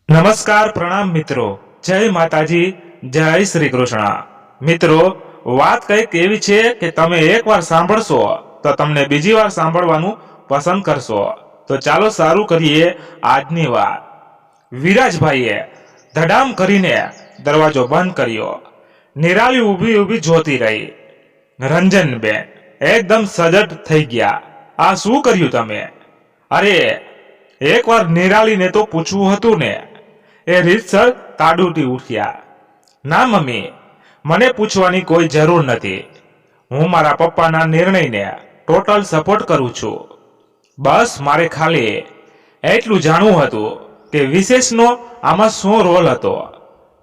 નમસ્કાર પ્રણામ મિત્રો, જય માતાજી, જય શ્રી કૃષ્ણ. મિત્રો, વાત કંઈક એવી છે કે તમે એકવાર સાંભળશો તો તમને બીજી વાર સાંભળવાનું પસંદ કરશો. તો ચાલો સારું કરીએ આજની વાત. વિરાજભાઈએ ધડામ કરીને દરવાજો બંધ કર્યો. નિરાલી ઊભી ઊભી જોતી રહી. રંજનબેન એકદમ સજડ થઈ ગયા. આ શું કર્યું તમે? અરે, એકવાર નિરાલીને તો પૂછવું હતું ને. એ રીતસર તાડુટી ઉઠ્યા. ના મમ્મી, મને પૂછવાની કોઈ જરૂર નથી. હું મારા પપ્પાના નિર્ણયને ટોટલ સપોર્ટ કરું છું. બસ મારે ખાલી એટલું જાણવું હતું કે વિશેષનો આમાં શું રોલ હતો.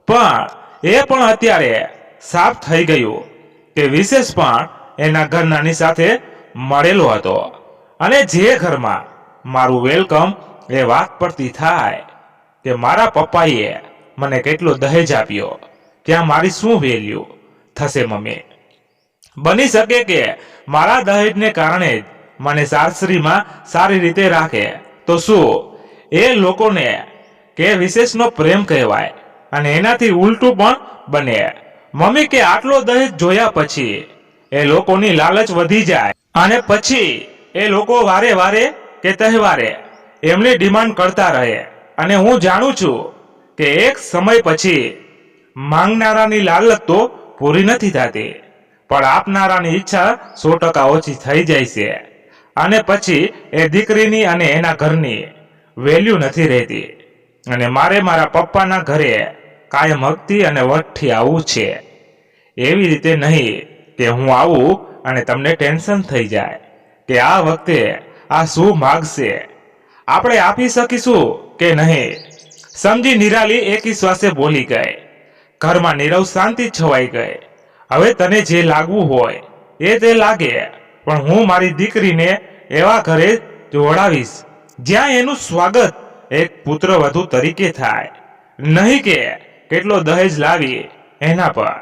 પણ એ પણ અત્યારે સાફ થઈ ગયું કે વિશેષ પણ એના ઘરનાની સાથે મળેલો હતો. અને જે ઘરમાં મારું વેલકમ એ વાત પડતી થાય કે મારા પપ્પાએ મને કેટલો દહેજ આપ્યો, ત્યાં મારી શું વેલ્યુ થશે મમ્મી? બની શકે કે મારા દહેજને કારણે જ મને સાસરીમાં સારી રીતે રાખે, તો શું એ લોકોને કે વિશેષનો પ્રેમ કહેવાય અને એનાથી ઉલટું પણ બને મમ્મી? કે આટલો દહેજ જોયા પછી એ લોકોની લાલચ વધી જાય અને પછી એ લોકો વારે વારે કે તહેવારે એમની ડિમાન્ડ કરતા રહે. અને હું જાણું છું કે એક સમય પછી માંગનારાની લાલચ તો પૂરી નથી થતી, પણ આપનારાની ઈચ્છા 100% ઓછી થઈ જાય છે. અને પછી એ દીકરીની અને એના ઘરની વેલ્યુ નથી રહેતી. અને મારે મારા પપ્પાના ઘરે કાયમ હકથી અને વટથી આવવું છે. એવી રીતે નહીં કે હું આવું અને તમને ટેન્શન થઈ જાય કે આ વખતે આ શું માગશે, આપણે આપી શકીશું કે નહીં. સમજી નિરાલી એકી શ્વાસે બોલી ગઈ. ઘરમાં નીરવ શાંતિ છવાઈ ગઈ. હવે તને જે લાગવું હોય એ તે લાગે, પણ હું મારી દીકરીને એવા ઘરે જોડાવીશ જ્યાં એનું સ્વાગત એક પુત્રવધુ તરીકે થાય, નહીં કે કેટલો દહેજ લાવી એના પર.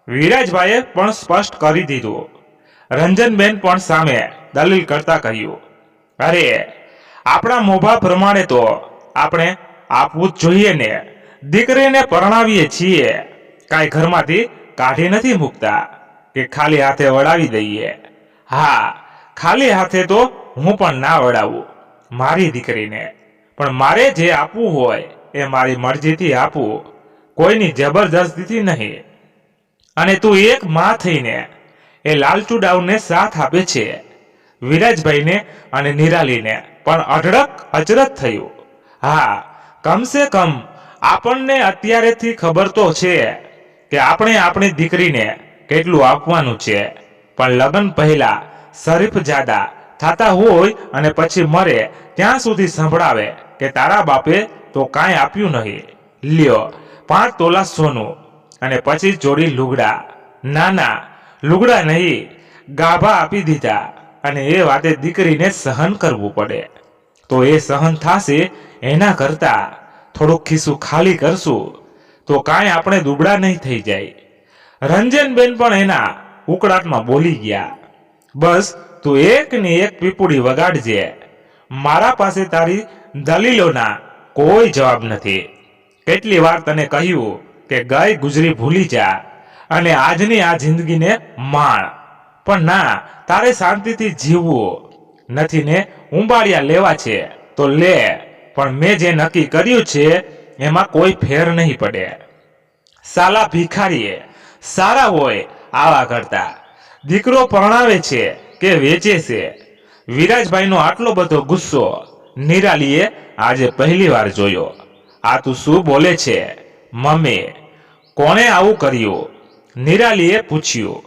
વિરાજભાઈએ પણ સ્પષ્ટ કરી દીધું. રંજનબેન પણ સામે દલીલ કરતા કહ્યું, અરે, આપણા મોભા પ્રમાણે તો આપણે આપવું જ જોઈએ ને. દીકરીને પરણાવીએ છીએ, કાંઈ ઘરમાંથી કાઢી નથી મૂકતા કે ખાલી હાથે વળાવી દઈએ. હા, ખાલી હાથે તો હું પણ ના વળાવું મારી દીકરીને, પણ મારે જે આપવું હોય એ મારી મરજીથી આપવું, કોઈની જબરદસ્તીથી નહીં. અને તું એક માં થઈને એ લાલચુડાવને સાથ આપે છે. વિરાજભાઈને અને નિરાલીને પણ અઢળક અચરજ થયું. હા, કમસે કમ આપણને અત્યારેથી ખબર તો છે કે આપણે આપણી દીકરીને કેટલું આપવાનું છે. પણ લગ્ન પહેલા શરીફજાદા થતા હોય અને પછી મરે ત્યાં સુધી સંભળાવે કે તારા બાપે તો કાંઈ આપ્યું નહીં, લ્યો 5 તોલા સોનું અને પછી જોડી લુગડા. ના ના, લુગડા નહીં, ગાભા આપી દીધા. અને એ વાતે દીકરીને સહન કરવું પડે. તો એ સહન થશે એના કરતા થોડુંક ખિસ્સું ખાલી કરશું તો કાંઈ આપણે દુબળા નહીં થઈ જાય. રંજનબેન પણ એના ઉકળાટમાં બોલી ગયા, બસ તું એકની એક પીપુડી વગાડજે. મારા પાસે તારી દલીલોના કોઈ જવાબ નથી. કેટલી વાર તને કહ્યું કે ગઈ ગુજરી ભૂલી જા અને આજની આ જિંદગીને માણ, પણ ના, તારે શાંતિથી જીવવું નથી ને ઉંબાડિયા લેવા છે તો લે, પણ મેં જે નક્કી કર્યું છે એમાં કોઈ ફેર નહીં પડે. સાલા ભિખારીએ સારા હોય આવા કરતા દીકરો પરણાવે છે કે વેચે છે. વિરાજભાઈનો આટલો બધો ગુસ્સો નિરાલીએ આજે પહેલી વાર જોયો. આ તું શું બોલે છે મમ્મી? કોણે આવું કર્યું? નિરાલીએ પૂછ્યું.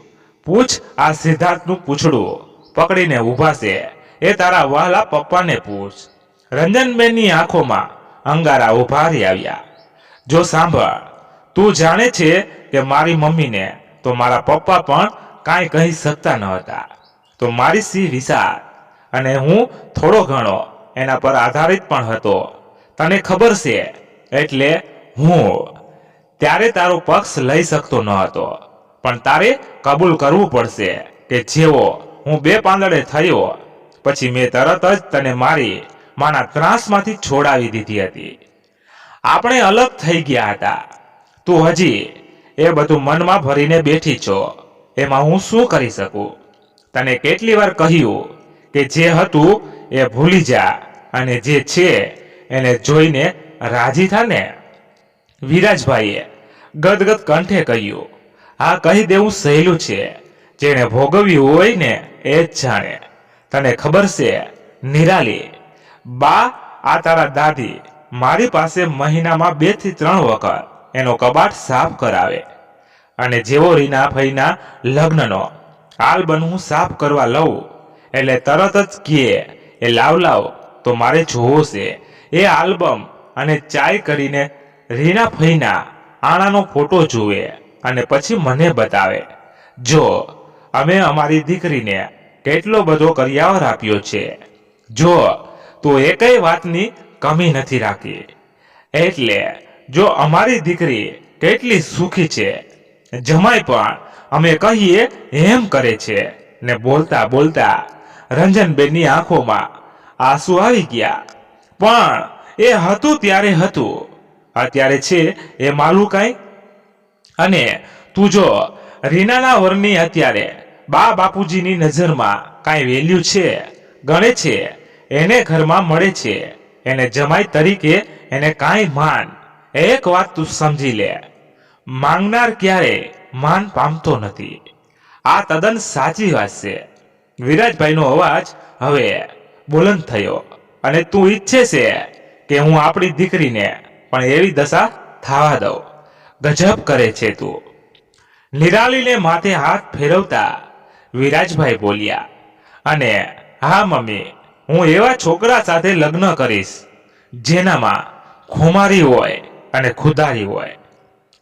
પૂછ આ સિદ્ધાર્થનું પૂછડું પકડીને ઊભા છે એ તારા વહાલા પપ્પાને પૂછ. રંજનબેનની આંખોમાં અંગારા ઉભારી આવ્યા. જો સાંભળ, તું જાણે છે કે મારી મમ્મીને તો મારા પપ્પા પણ કાંઈ કહી શકતા ન હતા. તો મારી સી વિશાળ અને હું થોડો ઘણો એના પર આધારિત પણ હતો, તને ખબર છે. એટલે હું ત્યારે તારો પક્ષ લઈ શકતો ન હતો, પણ તારે કબૂલ કરવું પડશે કે જેવો હું 2 પાંદડે થયો પછી મેં તરત જ તને મારી માના ત્રાસમાંથી છોડાવી દીધી હતી. આપણે અલગ થઈ ગયા હતા. તું હજી એ બધું મનમાં ભરીને બેઠી છો. એમાં હું શું કરી શકું? તને કેટલી વાર કહ્યું કે જે હતું એ ભૂલી જા અને જે છે એને જોઈને રાજી થા ને. વિરાજભાઈએ ગદગદ કંઠે કહ્યું, આ કહી દેવું સહેલું છે, જેણે ભોગવ્યું હોય ને એ જ જાણે. તને ખબર છે નિરાલી, બા આ તારા દાદી મારી પાસે મહિનામાં 2 થી 3 વખત એનો કબાટ સાફ કરાવે. અને જેવો રીના ફઈના લગ્નનો આલ્બમ હું સાફ કરવા લઉં એટલે તરત જ કહે, એ લાવ તો મારે જોવો છે એ આલ્બમ. અને ચાય કરીને રીના ફઈના આણાનો ફોટો જુએ અને પછી મને બતાવે, જો અમે અમારી દીકરીને કેટલો બધો કરિયાવર આપ્યો છે, જો તું એકેય વાતની કમી નથી રાખી. એટલે જો અમારી દીકરી કેટલી સુખી છે, જમાઈ પણ અમે કહીએ એમ કરે છે. ને બોલતા બોલતા રંજનબેનની આંખોમાં આંસુ આવી ગયા. પણ એ હતું ત્યારે હતું, અત્યારે છે એ માલું કાંઈ. અને તું જો રીનાના વરની અત્યારે બા બાપુજીની નજરમાં કાંઈ વેલ્યુ છે, ગણે છે, એને ઘરમાં મળે છે, એને જમાઈ તરીકે એને કાંઈ માન. એક વાત તું સમજી લે, માંગનાર ક્યારેય માન પામતો નથી. આ તદ્દન સાચી વાત છે. વિરાજભાઈનો અવાજ હવે બુલંદ થયો. અને તું ઈચ્છે છે કે હું આપણી દીકરીને પણ એવી દશા થવા દઉં? ગજબ કરે છે તું. નિરાલીને માથે હાથ ફેરવતા વિરાજભાઈ બોલ્યા, અને હા મમ્મી, હું એવા છોકરા સાથે લગ્ન કરીશ જેનામાં ખુમારી હોય અને ખુદારી હોય.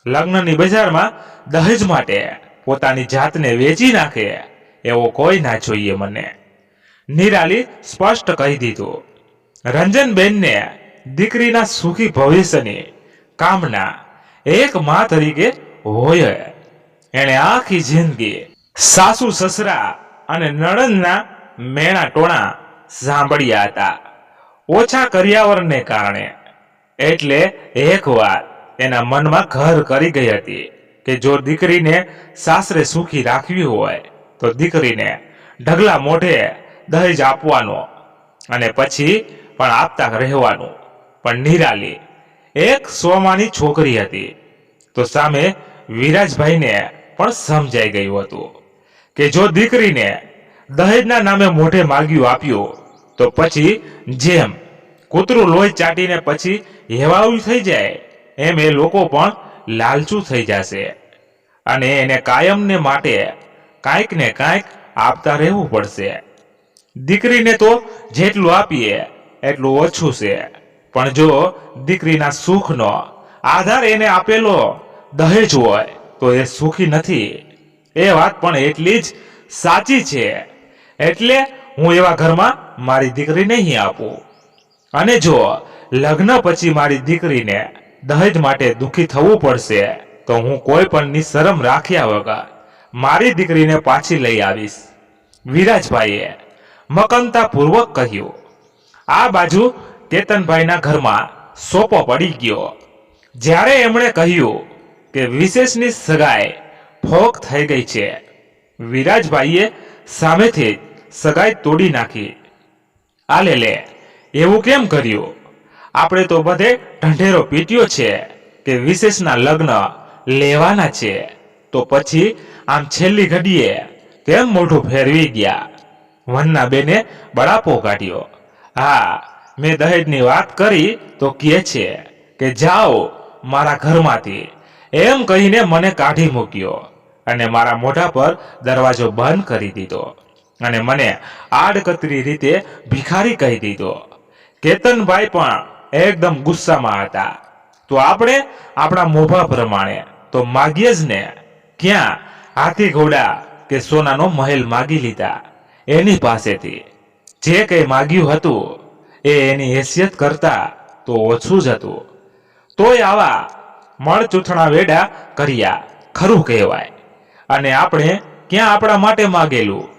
લગ્નની બજારમાં દહેજ માટે પોતાની જાતને વેચી નાખે એવો કોઈ ના જોઈએ મને. નિરાલી સ્પષ્ટ કહી દીધું. રંજનબેનને દીકરીના સુખી ભવિષ્યની કામના એક મા તરીકે હોય. એણે આખી જિંદગી સાસુ સસરા અને નણંદના મેણા ટોણા સાંભળ્યા હતા, ઓછા કરિયાવરને કારણે. એટલે એક વાત એના મનમાં ઘર કરી ગઈ હતી કે જો દીકરીને સાસરે સુખી રાખવી હોય તો દીકરીને ઢગલા મોઢે દહેજ આપવાનો અને પછી પણ આપતા રહેવાનું. પણ નિરાલી એક સોમાની છોકરી હતી, તો સામે વિરાજભાઈને પણ સમજાઈ ગયું હતું કે જો દીકરીને દહેજના નામે મોઢે માગ્યું આપ્યું તો પછી જેમ કૂતરું લોહી ચાટીને પછી હેવાયું થઈ જાય એમ એ લોકો પણ લાલચું થઈ જશે અને એને કાયમને માટે કાંઈક ને કાંઈક આપતા રહેવું પડશે. દીકરીને તો જેટલું આપીએ એટલું ઓછું છે, પણ જો દીકરીના સુખનો આધાર એને આપેલો દહેજ હોય તો એ સુખી નથી. એ વાત પણ એટલી જ સાચી છે. એટલે હું એવા ઘરમાં મારી દીકરી નહીં આપું. અને જો લગ્ન પછી મારી દીકરીને દહેજ માટે દુઃખી થવું પડશે તો હું કોઈ પણની શરમ રાખ્યા વગર મારી દીકરીને પાછી લઈ આવીશ. વિરાજભાઈએ મકનતાપૂર્વક કહ્યું. આ બાજુ કેતનભાઈના ઘરમાં સોપો પડી ગયો જ્યારે એમણે કહ્યું કે વિશેષની સગાઈ ફોક થઈ ગઈ છે. વિરાજભાઈએ સામેથી સગાઈ તોડી નાખી. આલે લે, એવું કેમ કર્યું? આપણે તો બધે ઢંઢેરો પીટ્યો છે કે વિશેષના લગ્ન લેવાના છે, તો પછી આમ છેલ્લી ઘડીએ કેમ મોઢું ફેરવી ગયા? વનના બેને બળાપો કાઢ્યો. હા, મેં દહેજની વાત કરી તો કહે છે કે જાઓ મારા ઘરમાંથી, એમ કહીને મને કાઢી મૂક્યો અને મારા મોઢા પર દરવાજો બંધ કરી દીધો અને મને આડકતરી રીતે ભિખારી કહી દીધો. કેતનભાઈ પણ એકદમ ગુસ્સામાં હતા. તો આપણે આપણા મોભા પ્રમાણે તો માગીએ જ ને. ક્યાં હાથી ઘોડા કે સોનાનો મહેલ માગી લીધા એની પાસેથી? જે કંઈ માગ્યું હતું એ એની હેસિયત કરતા તો ઓછું જ હતું. તોય આવા મળચૂથણા વેડા કર્યા ખરું કહેવાય. અને આપણે ક્યાં આપણા માટે માગેલું?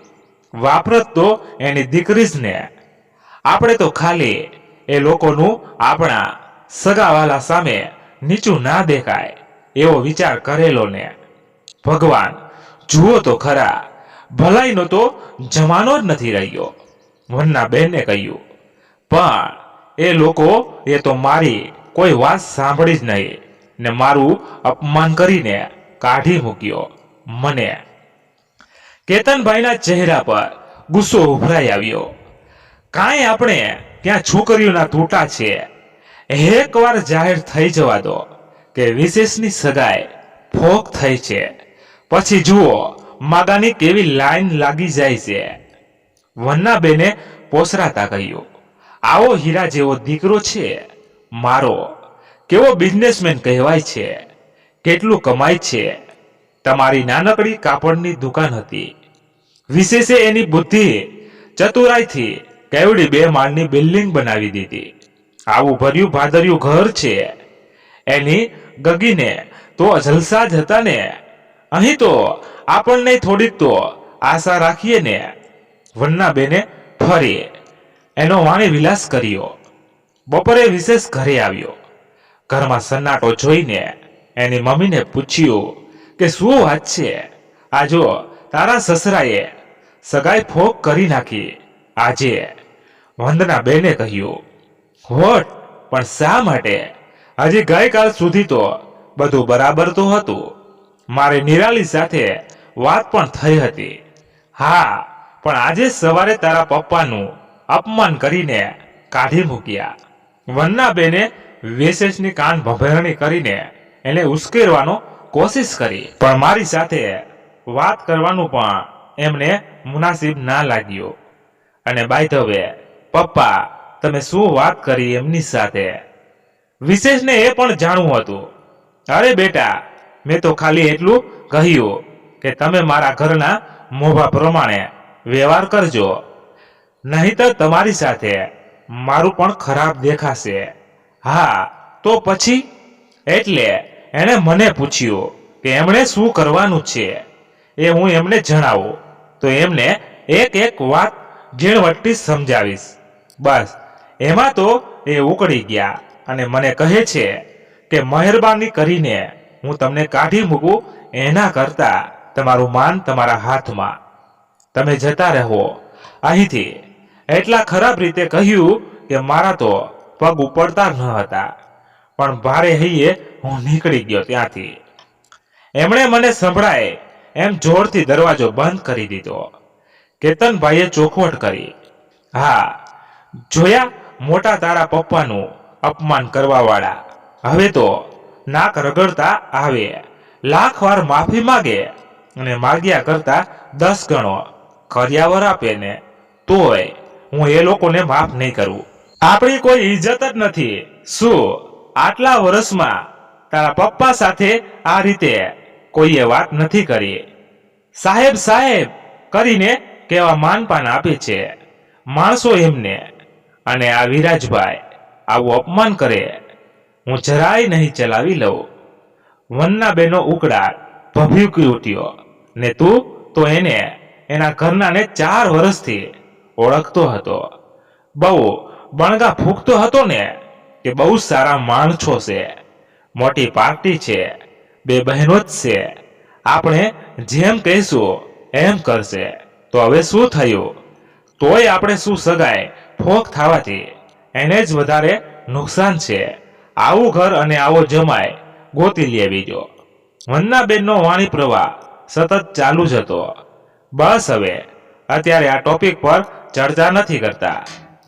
વાપરત તો એની દીકરી જ ને. આપણે તો ખાલી એ લોકોનું આપણા સગાવાલા સામે નીચું ના દેખાય એવો વિચાર કરેલો ને. ભગવાન જુઓ તો ખરા, ભલાઈનો તો જમાનો જ નથી રહ્યો, વનના બેને કહ્યું. પણ એ લોકો એ તો મારી કોઈ વાત સાંભળી જ નહીં ને મારું અપમાન કરીને કાઢી મૂક્યો મને. કેતનભાઈના ચહેરા પર ગુસ્સો ઉભરાઈ આવ્યો. કાંઈ આપણે ત્યાં છોકરીઓના તૂટા છે. એકવાર જાહેર થઈ જવા દો કે વિશેષની સગાઈ ફોક થઈ છે, પછી જુઓ માગાની કેવી લાઈન લાગી જાય છે. વનના બેને પોસરાતા કહ્યું, આવો હીરા જેવો દીકરો છે મારો, કેવો બિઝનેસમેન કહેવાય છે, કેટલું કમાય છે. તમારી નાનકડી કાપડની દુકાન હતી, વિશેષે એની બુદ્ધિ ચતુરાઈથી કેવડી 2 માળની બિલ્ડિંગ બનાવી દીધી. આવું ભર્યું ભાદર્યું ઘર છે. એની ગગીને તો જલસા જ હતા ને. અહીં તો આપણને થોડીક તો આશા રાખીએ ને. વનના બેને ફરી એનો વાણી વિલાસ કર્યો. બપોરે વિશેષ ઘરે આવ્યો. ઘરમાં સન્નાટો જોઈને એની મમ્મીને પૂછ્યું કે શું વાત છે? આ જો તારા સસરાએ સગાઈ ફોક કરી નાખી આજે. વંદના બેને કહ્યું, વોટ? પણ શા માટે? હજી ગઈકાલ સુધી તો બધું બરાબર તો હતું. મારે નિરાલી સાથે વાત પણ થઈ હતી. હા, પણ આજે સવારે તારા પપ્પાનું અપમાન કરીને કાઢી મૂક્યા. વનના બેને વિશેષની કાન ભભેરણી કરીને એને ઉશ્કેરવાનો કોશિશ કરી, પણ મારી સાથે વાત કરવાનું પણ એમને મુનાસિબ ના લાગ્યું. અને બાય ધ વે, પપ્પા તમે શું વાત કરી એમની સાથે? વિશેષને એ પણ જાણવું હતું. અરે બેટા, મેં તો ખાલી એટલું કહ્યું કે તમે મારા ઘરના મોભા પ્રમાણે વ્યવહાર કરજો, નહીંતર તમારી સાથે મારું પણ ખરાબ દેખાશે. હા તો પછી? એટલે એણે મને પૂછ્યું કે એમણે શું કરવાનું છે એ હું એમને જણાવું તો એમને એક એક વાત ઝીણવટથી સમજાવીશ. બસ એમાં તો એ ઉકળી ગયા અને મને કહે છે કે મહેરબાની કરીને હું તમને કાઢી મૂકું એના કરતા તમારું માન તમારા હાથમાં, તમે જતા રહો અહીંથી. એટલા ખરાબ રીતે કહ્યું કે મારા તો પગ ઉપડતા ન હતા, પણ ભારે હૈયે હું નીકળી ગયો ત્યાંથી. એમણે મને સંભળાય એમ જોરથી દરવાજો બંધ કરી દીધો. કેતનભાઈએ ચોખવટ કરી, હા જોયા મોટા તારા પપ્પાનું અપમાન કરવા વાળા, હવે તો નાક રગડતા આવે, લાખ વાર માફી માગે અને માગ્યા કરતા 10 ગણો કર્યાવર આપે ને તોય હું એ લોકોને માફ નહીં કરું. આપણી કોઈ ઇજ્જત જ નથી. શું આટલા વર્ષમાં તારા પપ્પા સાથે આ રીતે કોઈએ વાત નથી કરી? સાહેબ સાહેબ કરીને કેવા માનપાન આપે છે માણસો એમને, અને આ વિરાજભાઈ આવું અપમાન કરે, હું જરાય નહીં ચલાવી લઉં. વનના બેનો ઉકળાટ ભભૂકી ઉઠ્યો. ને તું તો એને એના ઘરનાને 4 વર્ષથી ઓળખતો હતો, બહુ બણગા ફૂંકતો હતો ને કે બહુ સારા માણસો છે, મોટી પાર્ટી છે, 2 બહેનો જ છે, આપણે જેમ કહીશું એમ કરશે. તો હવે શું થયું? તોય આપણે શું સગાઈ ફોક થવાથી એને જ વધારે નુકસાન છે. આવું ઘર અને આવો જમાય ગોતી લે બીજો. વંદનાબેનનો વાણી પ્રવાહ સતત ચાલુ જ હતો. બસ હવે અત્યારે આ ટોપિક પર ચર્ચા નથી કરતા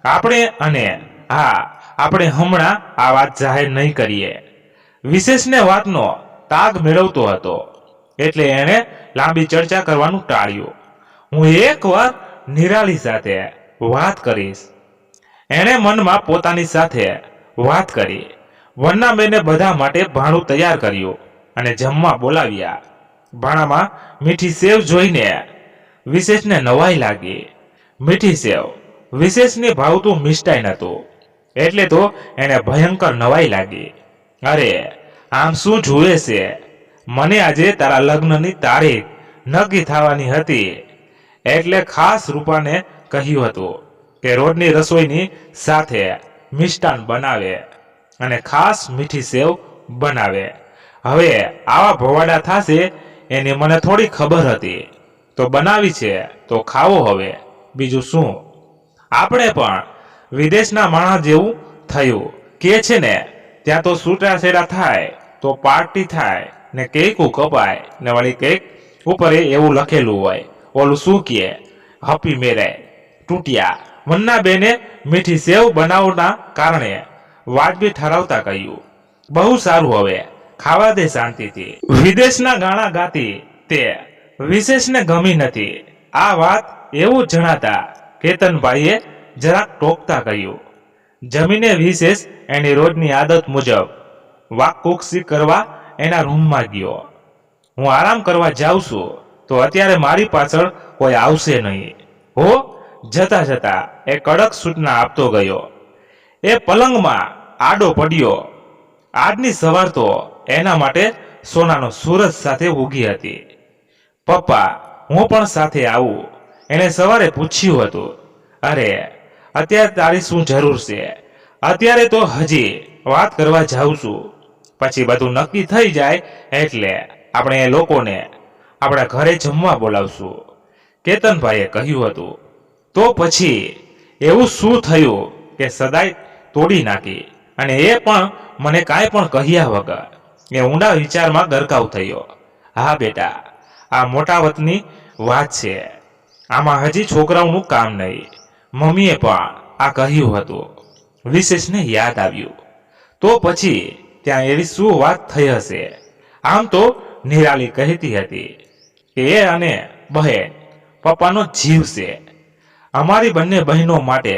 આપણે, અને હા આપણે હમણાં આ વાત જાહેર નહીં કરીએ. વિશેષને વાતનો તાગ મેળવતો હતો એટલે એણે લાંબી ચર્ચા કરવાનું ટાળ્યું. હું એકવાર નિરાલી સાથે વાત કરીશ. એણે મનમાં પોતાની સાથે વાત કરી. વનનાબેને બધા માટે ભાણું તૈયાર કર્યું અને જમવા બોલાવ્યા. ભાણામાં મીઠી સેવ જોઈને વિશેષને નવાઈ લાગી. મીઠી સેવ વિશેષને ભાવતું મિષ્ટાઈ હતું એટલે તો એને ભયંકર નવાઈ લાગી. અરે આમ શું જુએ છે? મને આજે તારા લગ્નની તારીખ નક્કી થવાની હતી એટલે ખાસ રૂપાને કહ્યું હતું કે રોજની રસોઈની સાથે મિષ્ટાન બનાવે. અને ખાસ મીઠી સેવ બનાવે. હવે આવા ભવાડા થશે એની મને થોડી ખબર હતી, તો બનાવી છે તો ખાવો. હવે બીજું શું, આપણે પણ વિદેશના માણસ જેવું થયું કે છે ને, ત્યાં તો છૂટાછેડા થાય તો પાર્ટી થાય ને કેકું કપાય ને વળી કેક ઉપર એવું લખેલું હોય, ઓલું શું કહે, હપી મેરે તૂટ્યા. મન્ના બેને મીઠી સેવ બનાવવાના કારણે વાજબી ઠરાવતા કહ્યું, બહુ સારું, હવે ખાવા દે શાંતિથી. વિદેશના ગાણા ગાતી તે વિશેષને ગમી નથી. આ વાત એવું જણાતા કેતનભાઈએ જરાક ટોકતા કહ્યું. જમીને વિશેષ એની રોજની આદત મુજબ વાકકુક્ષી કરવા એના રૂમમાં ગયો. હું આરામ કરવા જાઉં છું તો અત્યારે મારી પાછળ કોઈ આવશે નહીં હો. જતા જતા એ કડક સૂચના આપતો ગયો. એ પલંગમાં આડો પડ્યો. આજની સવાર તો એના માટે સોનાનો સૂરજ સાથે ઉગી હતી. પપ્પા, હું પણ સાથે આવું? એણે સવારે પૂછ્યું હતું. અરે, અત્યારે તારી શું જરૂર છે? અત્યારે તો હજી વાત કરવા જાઉં છું. પછી બધું નક્કી થઈ જાય એટલે આપણે એ લોકોને આપણા ઘરે જમવા બોલાવશું, કેતનભાઈએ કહ્યું હતું. તો પછી એવું શું થયું કે સદાય તોડી નાખી, અને એ પણ મને કાંઈ પણ કહ્યા વગર? એ ઊંડા વિચારમાં ગરકાવ થયો. હા બેટા, આ મોટા વતની વાત છે. આમાં હજી છોકરાઓનું કામ નહીં. મમ્મીએ પણ આ કહ્યું હતું. વિશેષને યાદ આવ્યું. તો પછી ત્યાં એવી શું વાત થઈ હશે? આમ તો નિરાલી કહેતી હતી કે એ અને બહેન પપ્પાનો જીવ છે. અમારી બંને બહેનો માટે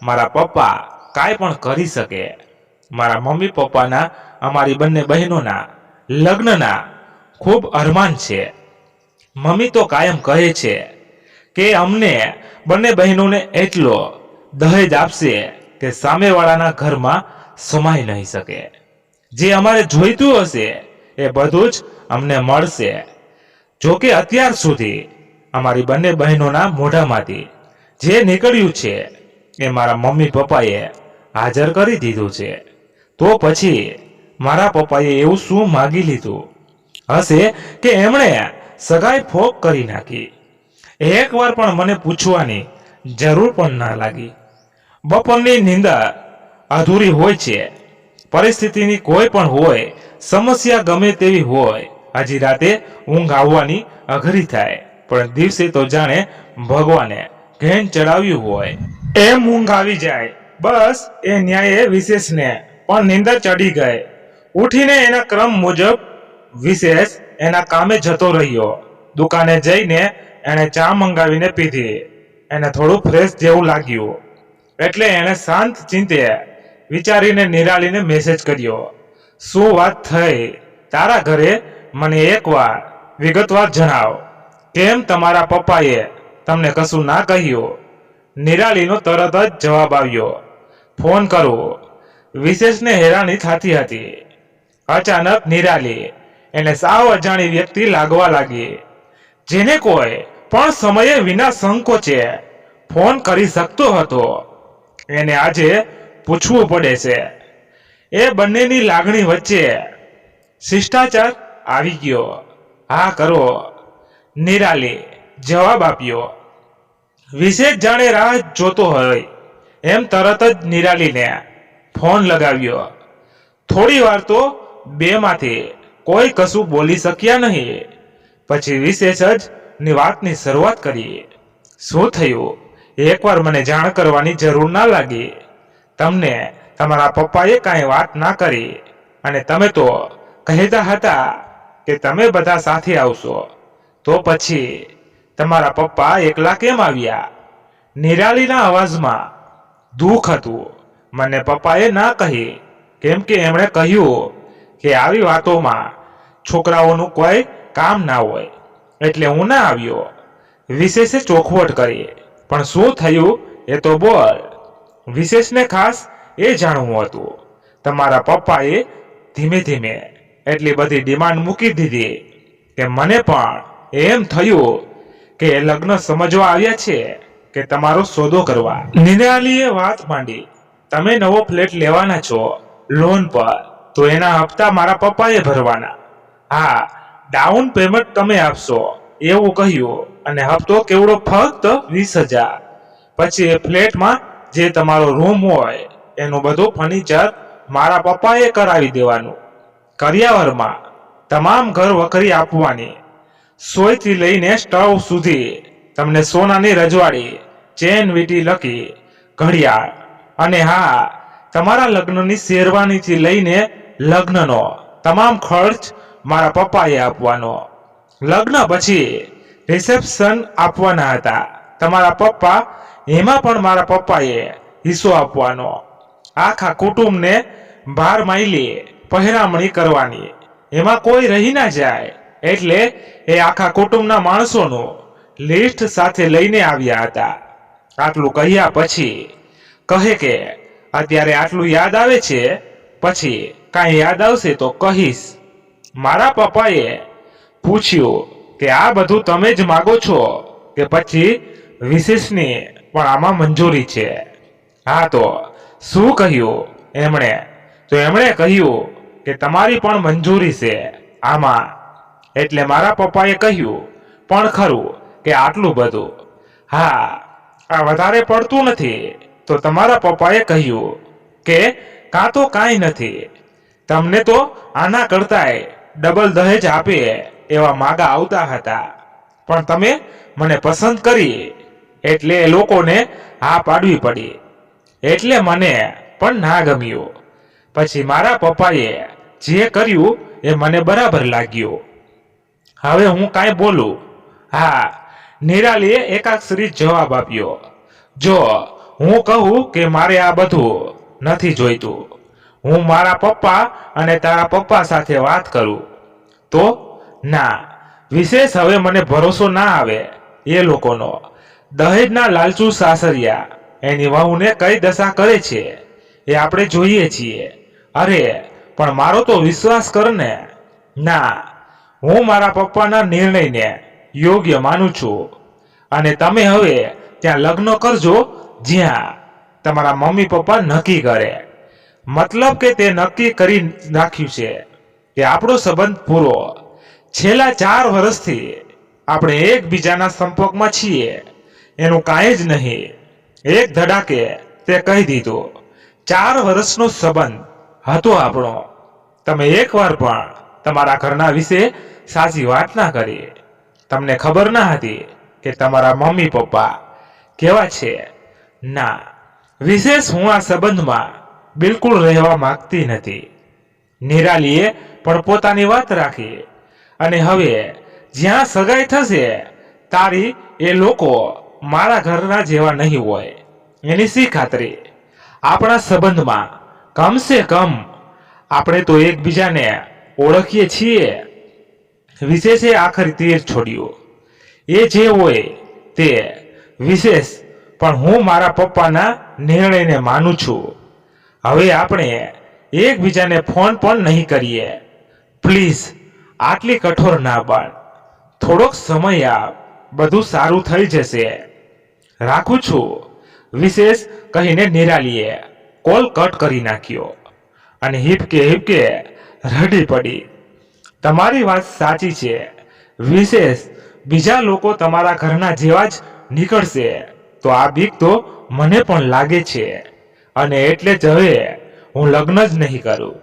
મારા પપ્પા કાંઈ પણ કરી શકે. મારા મમ્મી પપ્પાના અમારી બંને બહેનોના લગ્નના ખૂબ અરમાન છે. મમ્મી તો કાયમ કહે છે કે અમને બંને બહેનોને એટલો દહેજ આપશે કે સામેવાળાના ઘરમાં સમાઈ નહીં શકે. જે અમારે જોઈતું હશે એ બધું જ અમને મળશે. જોકે અત્યાર સુધી અમારી બંને બહેનોના મોઢામાંથી જે નીકળ્યું છે એ મારા મમ્મી પપ્પાએ હાજર કરી દીધું છે. તો પછી મારા પપ્પાએ એવું શું માગી લીધું હશે કે એમણે સગાઈ ફોક કરી નાખી? એકવાર પણ મને પૂછવાની જરૂર પણ ના લાગી. બપોરની નીંદર અધૂરી હોય છે. પરિસ્થિતિની કોઈ પણ હોય, સમસ્યા ગમે તેવી હોય, હજી રાતે ઊંઘ આવવાની અઘરી થાય, પણ દિવસે તો જાણે ભગવાને ઘેન ચડાવ્યું હોય એમ ઊંઘ આવી જાય. બસ એ ન્યાયે વિશેષને પણ નીંદર ચડી ગઈ. ઉઠીને એના ક્રમ મુજબ વિશેષ એના કામે જતો રહ્યો. દુકાને જઈને એણે ચા મંગાવીને પીધી. એને થોડું ફ્રેશ જેવું લાગ્યું એટલે એણે શાંત ચિંતે વિચારીને નિરાલીને મેસેજ કર્યો. શું વાત થઈ તારા ઘરે? મને એકવાર વિગતવાર જણાવ. કેમ તમારા પપ્પાએ તમને કશું ના કહ્યું? નિરાલીનો તરત જ જવાબ આવ્યો. ફોન કરું. વિશેષને હેરાની થતી હતી. અચાનક નિરાલી એને સાવ અજાણી વ્યક્તિ લાગવા લાગી, જેને કોઈ પણ સમયે વિના સંકોચે ફોન કરી શકતો હતો. એને આજે પૂછવું પડે છે. એ બંનેની લાગણી વચ્ચે શિષ્ટાચાર આવી ગયો. હા કરો, નિરાલી જવાબ આપ્યો. વિશેષ જાણે રાહ જોતો હોય એમ તરત જ નિરાલીને ફોન લગાવ્યો. થોડી વાર તો બેમાંથી કોઈ કશું બોલી શક્યા નહીં. પછી વિશેષ જ ની વાતની શરૂઆત કરી. શું થયું? એકવાર મને જાણ કરવાની જરૂર ના લાગી? તમને તમારા પપ્પાએ કાંઈ વાત ના કરી, અને તમે તો કહેતા હતા કે તમે બધા સાથે આવશો. તો પછી તમારા પપ્પા એકલા કેમ આવ્યા? નિરાલીના અવાજમાં દુઃખ હતું. મને પપ્પાએ ના કહી, કેમ કે એમણે કહ્યું કે આવી વાતોમાં છોકરાઓનું કોઈ કામ ના હોય, એટલે હું ના આવ્યો. વિશેષે ચોખવટ કરી. પણ શું થયું એ તો બોલ. વિશેષને ખાસ એ જાણવું હતું. તમારા પપ્પાએ ધીમે ધીમે એટલી બધી ડિમાન્ડ મૂકી દીધી કે મને પણ એમ થયું કે એ લગ્ન સમજવા આવ્યા છે કે તમારો સોદો કરવા. નિરાલીએ વાત માંડી. તમે નવો ફ્લેટ લેવાના છો લોન પર, તો એના હપ્તા મારા પપ્પાએ ભરવાના. હા, ડાઉન પેમેન્ટ તમે આપશો એવું કહ્યું. અને હપ્તો કેવડો? ફક્ત 20,000. પછી એ ફ્લેટમાં જે તમારો રૂમ હોય એનું બધું ફર્નિચર મારા પપ્પાએ કરાવી દેવાનું. કરિયાવરમાં તમામ ઘર વખરી આપવાની. સોયથી લઈને સ્ટવ સુધી તમને સોનાની રજવાડી, ચેન વીટી લકી, ઘડિયાળ, અને હા, તમારા લગ્નની શેરવાનીથી લઈને લગ્નનો તમામ ખર્ચ મારા પપ્પાએ આપવાનો. લગ્ન પછી રિસેપ્શન આપવાના હતા તમારા પપ્પા, એમાં પણ મારા પપ્પાએ હિસ્સો આપવાનો. આખા કુટુંબને 12 માઇલી પહેરામણી કરવાની, એમાં કોઈ રહી ના જાય એટલે એ આખા કુટુંબના માણસોનું લિસ્ટ સાથે લઈને આવ્યા હતા. આટલું કહ્યા પછી કહે કે અત્યારે આટલું યાદ આવે છે, પછી કાંઈ યાદ આવશે તો કહીશ. મારા પપ્પાએ પૂછ્યું કે આ બધું તમે જ માગો છો કે પછી વિશેષની પણ આમાં મંજૂરી છે? હા, તો શું કહ્યું એમણે કહ્યું કે તમારી પણ મંજૂરી છે આમાં. એટલે મારા પપ્પાએ કહ્યું પણ ખરું કે આટલું બધું? હા, આ વધારે પડતું નથી? તો તમારા પપ્પાએ કહ્યું કે કાં તો કાંઈ નથી, તમને તો આના કરતાંય ડબલ દહેજ આપે એવા માગા આવતા હતા, પણ તમે મને પસંદ કરી એટલે એ લોકોને હા પાડવી પડી, એટલે મને પણ ના ગમ્યું. પછી મારા પપ્પાએ જે કર્યું એ મને બરાબર લાગ્યું. હવે હું કાંઈ બોલું? હા, નિરાલીએ એકાક્ષરી જવાબ આપ્યો. જો હું કહું કે મારે આ બધું નથી જોઈતું, હું મારા પપ્પા અને તારા પપ્પા સાથે વાત કરું તો? ના વિશેષ, હવે મને ભરોસો ના આવે એ લોકોનો. દહેજના લાલચુ સાસરિયા એની વહુને કઈ દશા કરે છે એ આપણે જોઈએ છીએ. અરે પણ મારો તો વિશ્વાસ કર ને. ના, હું મારા પપ્પાના નિર્ણયને યોગ્ય માનું છું, અને તમે હવે ત્યાં લગ્ન કરજો જ્યાં તમારા મમ્મી પપ્પા નક્કી કરે. મતલબ કે તે નક્કી કરી નાખ્યું છે કે આપણો સંબંધ પૂરો. છેલ્લા 4 વર્ષથી આપણે એકબીજાના સંપર્કમાં છીએ, એનું કાંઈ જ નહીં. એક ધડાકે તે કહી દીધું. 4 વર્ષનો સંબંધ હતો આપણો. તમે એકવાર પણ તમારા ઘરના વિશે સાચી વાત ના કરી. તમને ખબર ના હતી કે તમારા મમ્મી પપ્પા કેવા છે? ના વિશેષ, હું આ સંબંધમાં બિલકુલ રહેવા માંગતી નથી. નિરાલીએ પણ પોતાની વાત રાખી. અને હવે જ્યાં સગાઈ થશે તારી, એ લોકો મારા ઘરના જેવા નહીં હોય એની શી ખાતરી? આપણા સંબંધમાં કમસે કમ આપણે તો એકબીજાને ઓળખીએ છીએ. વિશેષે આખરી તીર છોડ્યું. એ જે હોય તે. વિશેષ, પણ હું મારા પપ્પાના નિર્ણયને માનું છું. હવે આપણે એકબીજાને ફોન પણ નહીં કરીએ. પ્લીઝ આટલી કઠોર ના બન. થોડોક સમય આપ, બધું સારું થઈ જશે. રાખું છું. વિશેષ કહીને નિરાલીએ કોલ કટ કરી નાખ્યો અને હિપકે રડી પડી. તમારી વાત સાચી છે વિશેષ, બીજા લોકો તમારા ઘરના જેવા જ નીકળશે તો આ બીક તો મને પણ લાગે છે, અને એટલે જ હવે હું લગ્ન જ નહીં કરું.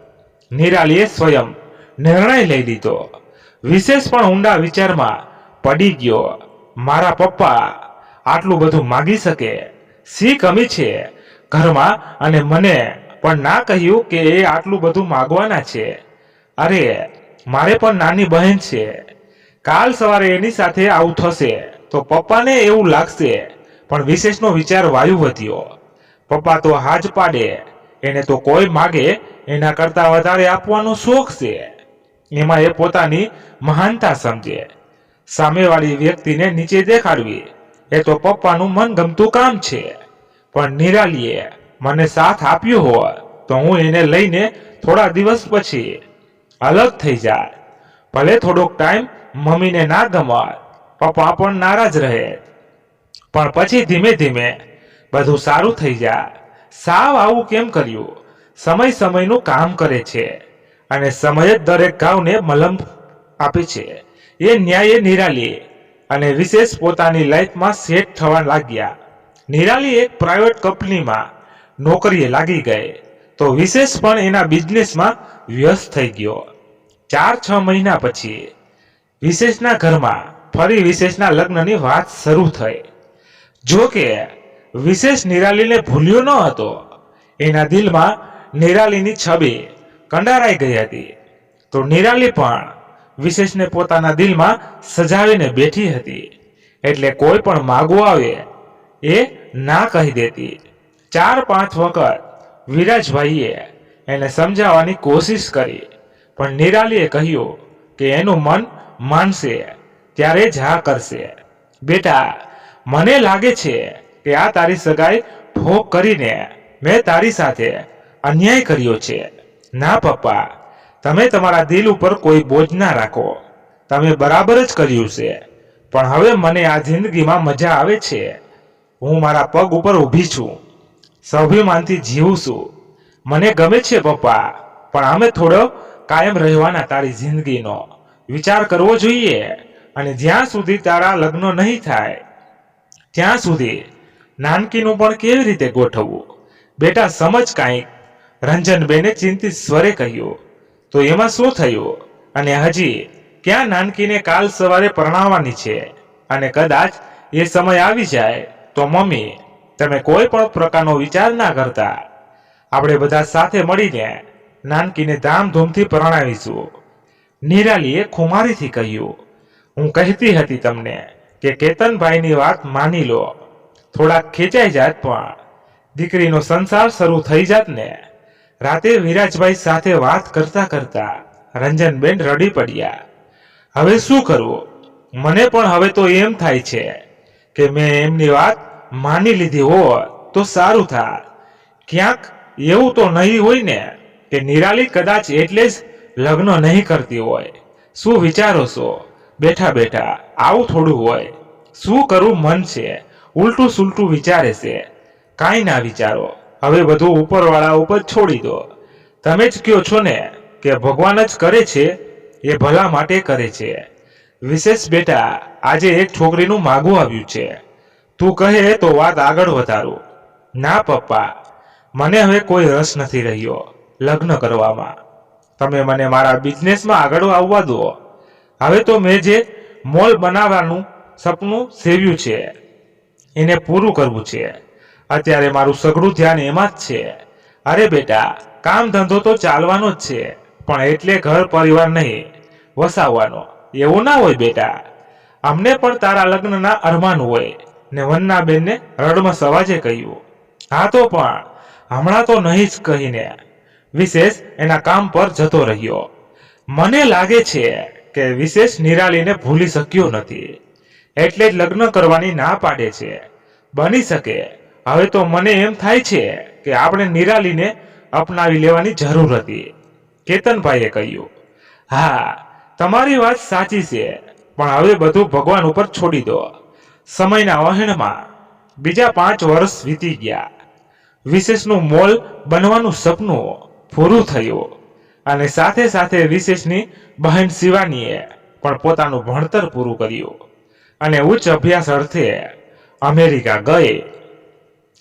નિરાલીએ સ્વયં નિર્ણય લઈ લીધો. વિશેષ પણ ઊંડા વિચારમાં પડી ગયો. મારા પપ્પા આટલું બધું માગી શકે? શી કમી છે ઘરમાં? અને મને પણ ના કહ્યું કે એ આટલું બધું માગવાના છે. અરે મારે પણ નાની બહેન છે. કાલ સવારે એની સાથે આવું થશે તો પપ્પાને એવું લાગશે. પણ વિશેષનો વિચાર વાયુ વધ્યો. પપ્પા તો હાજ પાડે, એને તો કોઈ માગે એના કરતા વધારે આપવાનો શોખ છે. એમાં એ પોતાની મહાનતા સમજે. સામેવાળી વ્યક્તિને નીચે દેખાડવી એ તો પપ્પાનું મનગમતું કામ છે. પણ નિરાલીએ મને સાથ આપ્યો હોત તો હું એને લઈને થોડા દિવસ પછી અલગ થઈ જાય. ભલે થોડોક ટાઈમ મમ્મીને ના ગમત, પપ્પા પણ નારાજ રહે, પણ પછી ધીમે ધીમે બધું સારું થઈ જાય. સાવ આવું કેમ કર્યું? સમય સમયનું કામ કરે છે અને સમય જ દરેક ઘાવને મલમ આપે છે. એ ન્યાયે નિરાલી અને વિશેષ પોતાની લાઈફમાં સેટ થવા લાગ્યા. નિરાલી એક પ્રાઇવેટ કંપનીમાં નોકરીએ લાગી ગઈ તો વિશેષ પણ એના બિઝનેસમાં વ્યસ્ત થઈ ગયો. 4-6 મહિના પછી વિશેષના ઘરમાં ફરી વિશેષના લગ્નની વાત શરૂ થઈ. જો કે વિશેષ નિરાલીને ભૂલ્યો ન હતો. એના દિલમાં નિરાલીની છબી કંડારાઈ ગઈ હતી. તો નિરાલી પણ વિશેષને પોતાના દિલમાં સજાવીને બેઠી હતી. એટલે કોઈ પણ માગવું આવે એ ના કહી દેતી. 4-5 વખત વિરાજભાઈએ એને સમજાવવાની કોશિશ કરી, પણ નિરાલીએ કહ્યું કે એનું મન માનશે ત્યારે જ હા કરશે. બેટા, મને લાગે છે કે આ તારી સગાઈ ઠોક કરીને મેં તારી સાથે અન્યાય કર્યો છે. ના પપ્પા, તમે તમારા દિલ ઉપર કોઈ બોજ ના રાખો. તમે બરાબર જ કર્યું છે. પણ હવે મને આ જિંદગીમાં મજા આવે છે. હું મારા પગ ઉપર ઊભી છું, સ્વાભિમાનથી જીવું છું. મને ગમે છે પપ્પા, પણ અમે થોડો કાયમ રહેવાના તારી જિંદગીનો વિચાર કરવો જોઈએ. અને જ્યાં સુધી તારા લગ્ન નહીં થાય ત્યાં સુધી નાનકીનું પણ કેવી રીતે ગોઠવવું? બેટા સમજ કાંઈક, રંજનબેને ચિંતિત સ્વરે કહ્યું. તો એમાં શું થયું? અને હજી ક્યાં નાનકીને કાલ સવારે પરણાવવાની છે, અને કદાચ એ સમય આવી જાય તો મમ્મી તમે કોઈ પણ પ્રકારનો વિચાર ના કરતા. આપણે બધા સાથે મળીને નાનકીને ધામધૂમથી પરણાવીશું. નિરાલીએ ખુમારીથી કહ્યું. હું કહેતી હતી તમને કે કેતનભાઈની વાત માની લો. થોડાક ખેંચાઈ જાત પણ દીકરીનો સંસાર શરૂ થઈ જાત ને. રાતે વિરાજભાઈ સાથે વાત કરતા કરતા રંજનબેન રડી પડ્યા. હવે શું કરવું? મને પણ હવે તો એમ થાય છે કે મેં એમની વાત માની લીધી હોત તો સારું થાત. ક્યાંક એવું તો નહીં હોય ને કે નિરાલી કદાચ એટલે જ લગ્ન નહીં કરતી હોય? શું વિચારો છો બેઠા બેઠા? આવું થોડું હોય. શું કરવું મન છે ઉલટું સુલટું વિચારે છે. કાંઈ ના વિચારો, હવે બધું ઉપરવાળા ઉપર છોડી દો. તમે જ કહો છો ને કે ભગવાન જ કરે છે એ ભલા માટે કરે છે. વિશેષ બેટા, આજે એક છોકરીનું માગું આવ્યું છે. તું કહે તો વાત આગળ વધારું. ના પપ્પા, મને હવે કોઈ રસ નથી રહ્યો લગ્ન કરવામાં. તમે મને મારા બિઝનેસમાં આગળ આવવા દો. હવે તો મેં જે મોલ બનાવવાનું સપનું સેવ્યું છે એને પૂરું કરવું છે. અત્યારે મારું સઘળું ધ્યાન એમાં જ છે. અરે બેટા, કામ ધંધો તો ચાલવાનો જ છે, પણ એટલે ઘર પરિવાર નહીં વસાવવાનો એવું ના હોય બેટા. અમને પણ તારા લગ્નના અરમાન હોય. ને વન્નાબેનને રડમસ અવાજે કહ્યું. હા તો પણ હમણાં તો નહીં જ કહીને વિશેષ એના કામ પર જતો રહ્યો. મને લાગે છે કે વિશેષ નિરાલીને ભૂલી શક્યો નથી, એટલે જ લગ્ન કરવાની ના પાડે છે. બની શકે હવે તો મને એમ થાય છે કે આપણે નિરાલીને અપનાવી લેવાની જરૂર હતી. કેતનભાઈએ કહ્યું. હા, તમારી વાત સાચી છે, પણ હવે બધું ભગવાન ઉપર છોડી દો. સમયના વહેણમાં બીજા 5 વર્ષ વીતી ગયા. વિશેષનું મોલ બનવાનું સપનું પૂરું થયું અને સાથે સાથે વિશેષની બહેન શિવાનીએ પણ પોતાનું ભણતર પૂરું કર્યું અને ઉચ્ચ અભ્યાસ અર્થે અમેરિકા ગઈ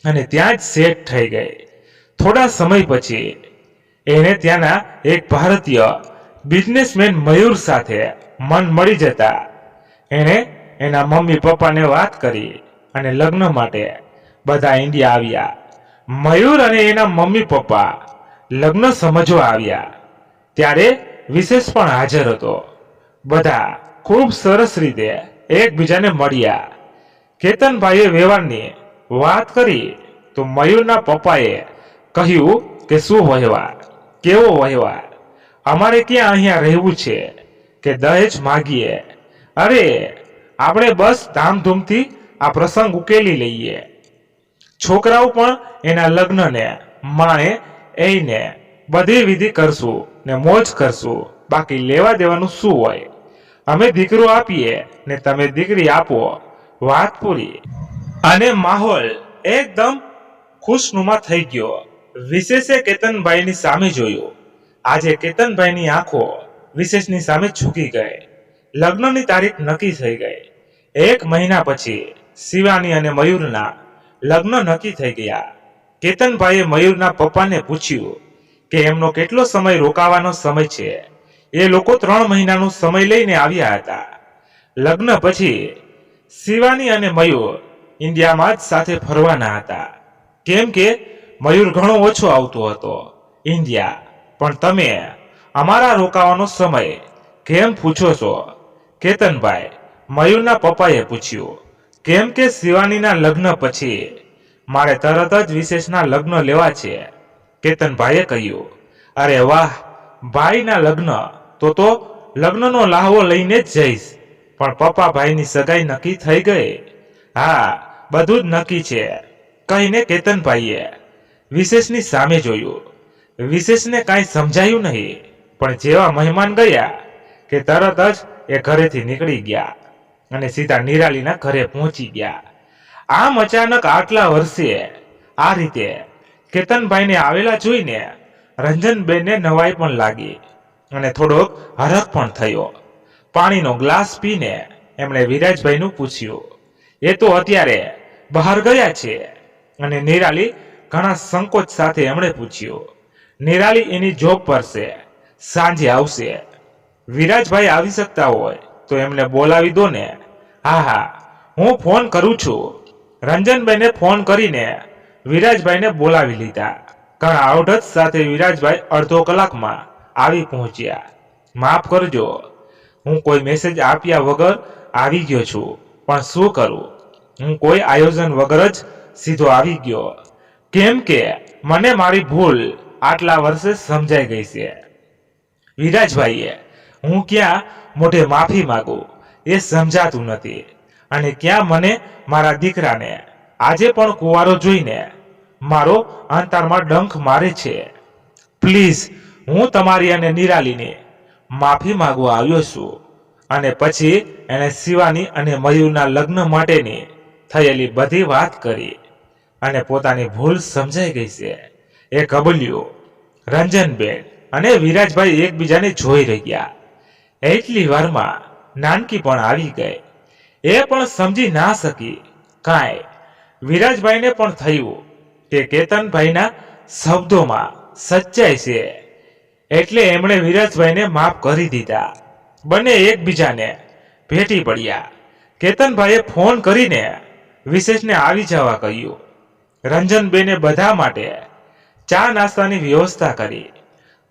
અને ત્યાં જ સેટ થઈ ગઈ. થોડા સમય પછી એને ત્યાંના એક ભારતીય બિઝનેસમેન મયુર સાથે મન મળી જતા એણે એના મમ્મી પપ્પાને વાત કરી અને લગ્ન માટે બધા ઇન્ડિયા આવ્યા. મયુર અને એના મમ્મી પપ્પા લગ્ન સમજવા આવ્યા ત્યારે વિશેષ પણ હાજર હતો. બધા ખૂબ સરસ રીતે એકબીજાને મળ્યા. કેતનભાઈએ વ્યવહારની વાત કરી તો મયુરના પપ્પાએ કહ્યું કે શું વહેવાર, કેવો વહેવાર, અમારે ક્યાં અહીંયા રહેવું છે કે દહેજ માગીએ? અરે આપણે બસ ધામધૂમથી આ પ્રસંગ ઉકેલી લઈએ. છોકરાઓ પણ એના લગ્નને માણે એને બધી વિધિ કરશું ને મોજ કરશું. બાકી લેવા દેવાનું શું હોય? અમે દીકરો આપીએ ને તમે દીકરી આપો, વાત પૂરી. અને માહોલ એકદમ ખુશનુમા થઈ ગયો. વિશેષે કેતનભાઈની સામે જોયું. આજે કેતનભાઈની આંખો વિશેષની સામે ઝૂકી ગઈ. લગ્નની તારીખ નક્કી થઈ ગઈ. 1 મહિના પછી શિવાની અને મયુરના લગ્ન નક્કી થઈ ગયા. કેતનભાઈએ મયુરના પપ્પાને પૂછ્યું કે એમનો કેટલો સમય રોકાવાનો સમય છે. એ લોકો 3 મહિનાનો સમય લઈને આવ્યા હતા. લગ્ન પછી શિવાની અને મયુર ઇન્ડિયામાં જ સાથે ફરવાના હતા. કેમ કે મયુર ઘણો ઓછો આવતો હતો ઇન્ડિયા. પણ તમે અમારા રોકાવાનો સમય કેમ પૂછો છો? કેતનભાઈ મયુરના પપ્પાએ પૂછ્યું. કેમ કે શિવાનીના લગ્ન પછી મારે તરત જ વિશેષના લગ્ન લેવા છે. કેતનભાઈએ કહ્યું, અરે વાહ, ભાઈના લગ્ન તો લગ્નનો લાહવો લઈને જ જઈશ. પણ પપ્પા ભાઈની સગાઈ નક્કી થઈ ગઈ. હા, બધું જ નક્કી છે કહીને કેતનભાઈએ વિશેષની સામે જોયું. વિશેષને કાંઈ સમજાયું નહીં. પણ જેવા મહેમાન ગયા કે તરત જ એ ઘરેથી નીકળી ગયા અને સીધા નિરાલીના ઘરે પહોંચી ગયા. આમ અચાનક આટલા વર્ષે આ રીતે કેતનભાઈને આવેલા જોઈને રંજનબેનને નવાઈ પણ લાગી અને થોડોક હરખ પણ થયો. પાણીનો ગ્લાસ પીને એમણે વિરાજભાઈનું પૂછ્યું. એ તો અત્યારે બહાર ગયા છે. અને નિરાલી ઘણા સંકોચ સાથે એમણે પૂછ્યું. નિરાલી એની જોબ પર છે, સાંજે આવશે. વિરાજભાઈ આવી શકતા હોય તો એમને બોલાવી દો ને. હા, હું ફોન કરું છું. રંજનભાઈને ફોન કરીને વિરાજભાઈને બોલાવી લીધા. ઘણા અવઢત સાથે વિરાજભાઈ અડધો કલાકમાં આવી પહોંચ્યા. માફ કરજો, હું કોઈ મેસેજ આપ્યા વગર આવી ગયો છું. પણ શું કરું, હું કોઈ આયોજન વગર જ સીધો આવી ગયો. કેમ કે મને મારી ભૂલ આટલા વર્ષે સમજાઈ ગઈ છે. વિરાજભાઈએ હું ક્યાં મોઢે માફી માંગુ એ સમજાતું નથી. અને ક્યાં મને મારા દીકરાને આજે પણ કુંવારો જોઈને મારો અંતરમાં ડંખ મારે છે. પ્લીઝ, હું તમારી અને નિરાલીને માફી માંગવા આવ્યો છું. અને પછી એણે શિવાની અને મયુરના લગ્ન માટેની થયેલી બધી વાત કરી અને પોતાની ભૂલ સમજાઈ ગઈ છે એ કબૂલ્યું. રંજનબેન અને વિરાજભાઈ એકબીજાને જોઈ રહ્યા. એટલી વારમાં નાનકી પણ આવી ગઈ. એ પણ સમજી ના શકી કાંઈ. વિરાજભાઈને પણ થયું કે કેતનભાઈના શબ્દોમાં સચ્ચાઈ છે. એટલે એમણે વિરાજભાઈને માફ કરી દીધા. બંને એકબીજાને ભેટી પડ્યા. કેતનભાઈએ ફોન કરીને વિશેષને આવી જવા કહ્યું. રંજનબેને બધા માટે ચા નાસ્તાની વ્યવસ્થા કરી.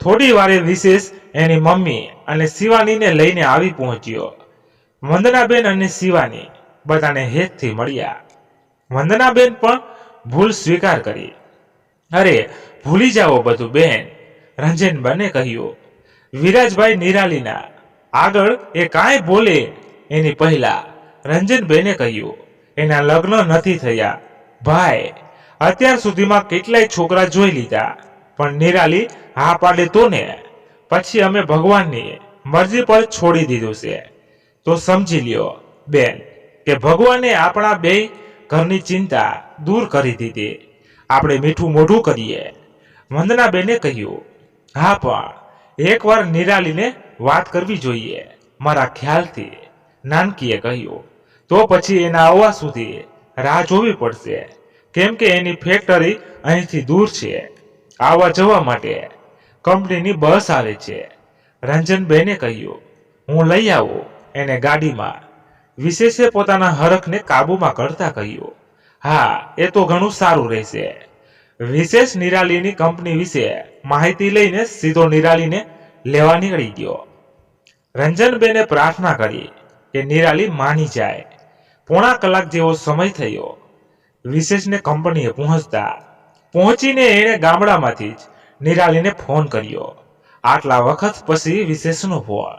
થોડી વારે વિશેષ એની મમ્મી અને શિવાનીને લઈને આવી પહોંચ્યો. વંદનાબેન અને શિવાની બધાને હેતથી મળ્યા. વંદનાબેન પણ ભૂલ સ્વીકાર કરી. અરે ભૂલી જાઓ બધું બેન, રંજનબેને કહ્યું. વિરાજભાઈ નિરાલીના આગળ એ કાંઈ બોલે એની પહેલા રંજનબેને કહ્યું, એના લગ્ન નથી થયા ભાઈ. અત્યાર સુધીમાં કેટલાય છોકરા જોઈ લીધા, પણ નિરાલી હા પાડે તો ને. પછી અમે ભગવાનની મરજી પર છોડી દીધું છે. તો સમજી લ્યો બેન કે ભગવાને આપણા બે ઘરની ચિંતા દૂર કરી દીધી. આપણે મીઠું મોઢું કરીએ. વંદનાબેને કહ્યું, હા, પણ એકવાર નિરાલીને વાત કરવી જોઈએ મારા ખ્યાલથી. નાનકીએ કહ્યું, તો પછી એના આવવા સુધી રાહ જોવી પડશે. કેમ કે એની ફેક્ટરી અહીંથી દૂર છે. આવવા જવા માટે કંપનીની બસ આવે છે. રંજનબેને કહ્યું, હું લઈ આવું એને ગાડીમાં. વિશેષે પોતાના હરખને કાબૂમાં કરતા કહ્યું, હા, એ તો ઘણું સારું રહેશે. વિશેષ નિરાલીની કંપની વિશે માહિતી લઈને સીધો નિરાલીને લેવા નીકળી ગયો. રંજનબેને પ્રાર્થના કરી કે નિરાલી માની જાય. પોણા કલાક જેવો સમય થયો વિશેષને કંપનીએ પહોંચીને એણે ગામડામાંથી જ નિરાલીને ફોન કર્યો. આટલા વખત પછી વિશેષનો ફોન.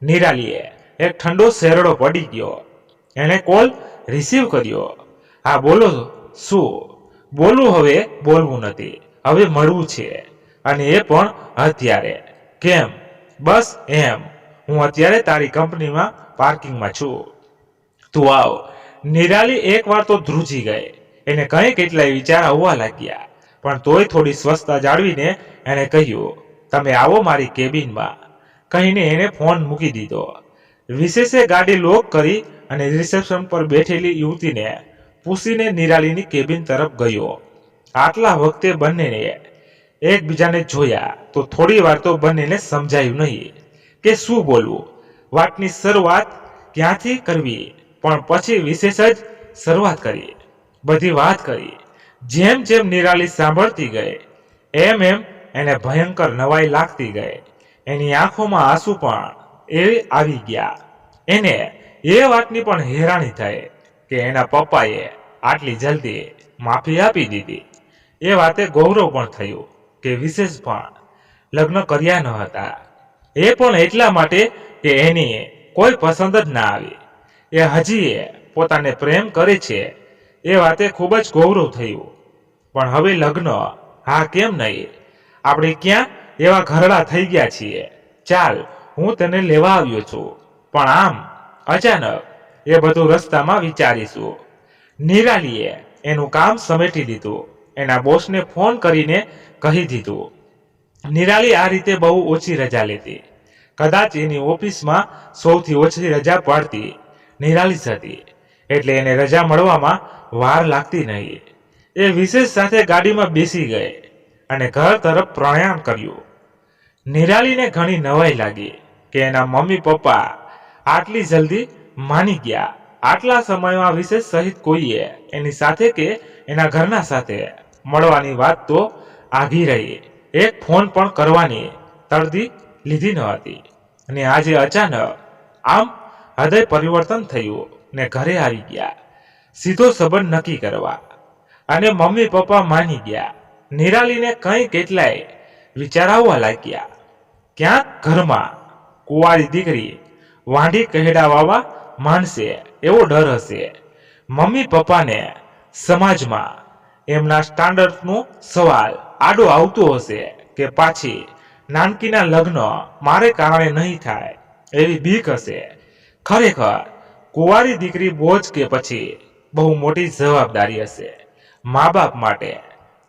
નિરાલીએ એક ઠંડો શેરડો પડી ગયો. એણે કોલ રિસીવ કર્યો. હા બોલો. શું બોલવું? હવે બોલવું નથી, હવે મળવું છે. અને એ પણ અત્યારે. કેમ? બસ એમ, હું અત્યારે તારી કંપનીમાં પાર્કિંગમાં છું, તું આવ. નિરાલી એકવાર તો ધ્રુજી ગઈ. એને કંઈ કેટલાય વિચાર આવવા લાગ્યા. પણ તોય થોડી સ્વસ્થતા જાળવીને એણે કહ્યું, તમે આવો મારી કેબિનમાં કહીને એને ફોન મૂકી દીધો. વિશેષે ગાડી લોક કરી અને રિસેપ્શન પર બેઠેલી યુવતીને પૂછીને નિરાલીની કેબિન તરફ ગયો. આટલા વખતે બંનેને એકબીજાને જોયા તો થોડી વાર તો બંનેને સમજાયું નહીં કે શું બોલવું, વાતની શરૂઆત ક્યાંથી કરવી. પણ પછી વિશેષ જ શરૂઆત કરી, બધી વાત કરી. જેમ જેમ નિરાલી સાંભળતી ગઈ એમ એમ એને ભયંકર નવાઈ લાગતી ગઈ. એની આંખોમાં આંસુ પણ એ આવી ગયા. એને એ વાતની પણ હેરાની થઈ કે એના પપ્પાએ આટલી જલ્દી માફી આપી દીધી. એ વાતે ગૌરવ પણ થયું કે વિશેષ પણ લગ્ન કર્યા ન હતા, એ પણ એટલા માટે કે એની કોઈ પસંદ જ ના આવી. એ હજી પોતાને પ્રેમ કરે છે એ વાતે ખૂબ જ ગૌરવ થયું. પણ હવે લગ્ન, હા કેમ નહીં, આપણે ક્યાં એવા ઘરડા થઈ ગયા છીએ. ચાલ હું તને લેવા આવ્યો છું. પણ આમ અચાનક એ બધું રસ્તામાં વિચારીશું. નિરાલીએ એનું કામ સમેટી દીધું. એના બોસને ફોન કરીને કહી દીધું. નિરાલી આ રીતે બહુ ઓછી રજા લેતી. કદાચ એની ઓફિસમાં સૌથી ઓછી રજા પડતી નિરાલી જ હતી, એટલે એને રજા મળવામાં વાર લાગતી નહીં. એ વિશેષ સાથે ગાડીમાં બેસી ગઈ અને ઘર તરફ પ્રયાણ કર્યું. નિરાલીને ઘણી નવાઈ લાગી કે એના મમ્મી પપ્પા આટલી જલ્દી માની ગયા. આટલા સમયમાં વિશેષ સહિત કોઈએ એની સાથે કે એના ઘરના સાથે મળવાની વાત તો આઘી રહી. એક ફોન પણ કરવાની તરદી લીધી ન હતી. અને આજે અચાનક આમ હૃદય પરિવર્તન થયું ને ઘરે આવી ગયા સીધો સંબંધ નક્કી કરવા. અને મમ્મી પપ્પા માની ગયા. નિરાલીને કંઈ કેટલાય વિચાર આવવા લાગ્યા. ક્યાંક ઘરમાં કુંવારી દીકરી વાંઢી કહેડાવવા માંડશે એવો ડર હશે. મમ્મી પપ્પાને સમાજમાં એમના સ્ટાન્ડર્ડનો સવાલ આડો આવતો હશે કે પાછી નાનકીના લગ્ન મારે કારણે નહીં થાય એવી બીક હશે. ખરેખર કુંવારી દીકરી બોજ કે પછી બહુ મોટી જવાબદારી હશે મા બાપ માટે.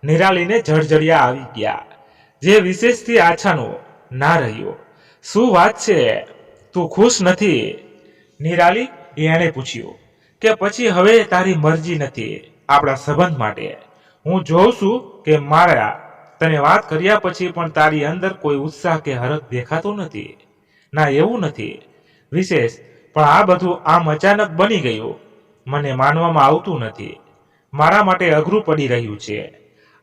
નિરાલીને જળજળિયા આવી ગયા. જે વિશેષથી આછાનું ના રહ્યું. શું વાત છે, તું ખુશ નથી નિરાલી? એણે પૂછ્યું. કે પછી હવે તારી મરજી નથી આપણા સંબંધ માટે? હું જોઉં છું કે મારા તને વાત કર્યા પછી પણ તારી અંદર કોઈ ઉત્સાહ કે હરખ દેખાતો નથી. ના, એવું નથી વિશેષ, પણ આ બધું આમ અચાનક બની ગયું મને માનવામાં આવતું નથી. મારા માટે અઘરું પડી રહ્યું છે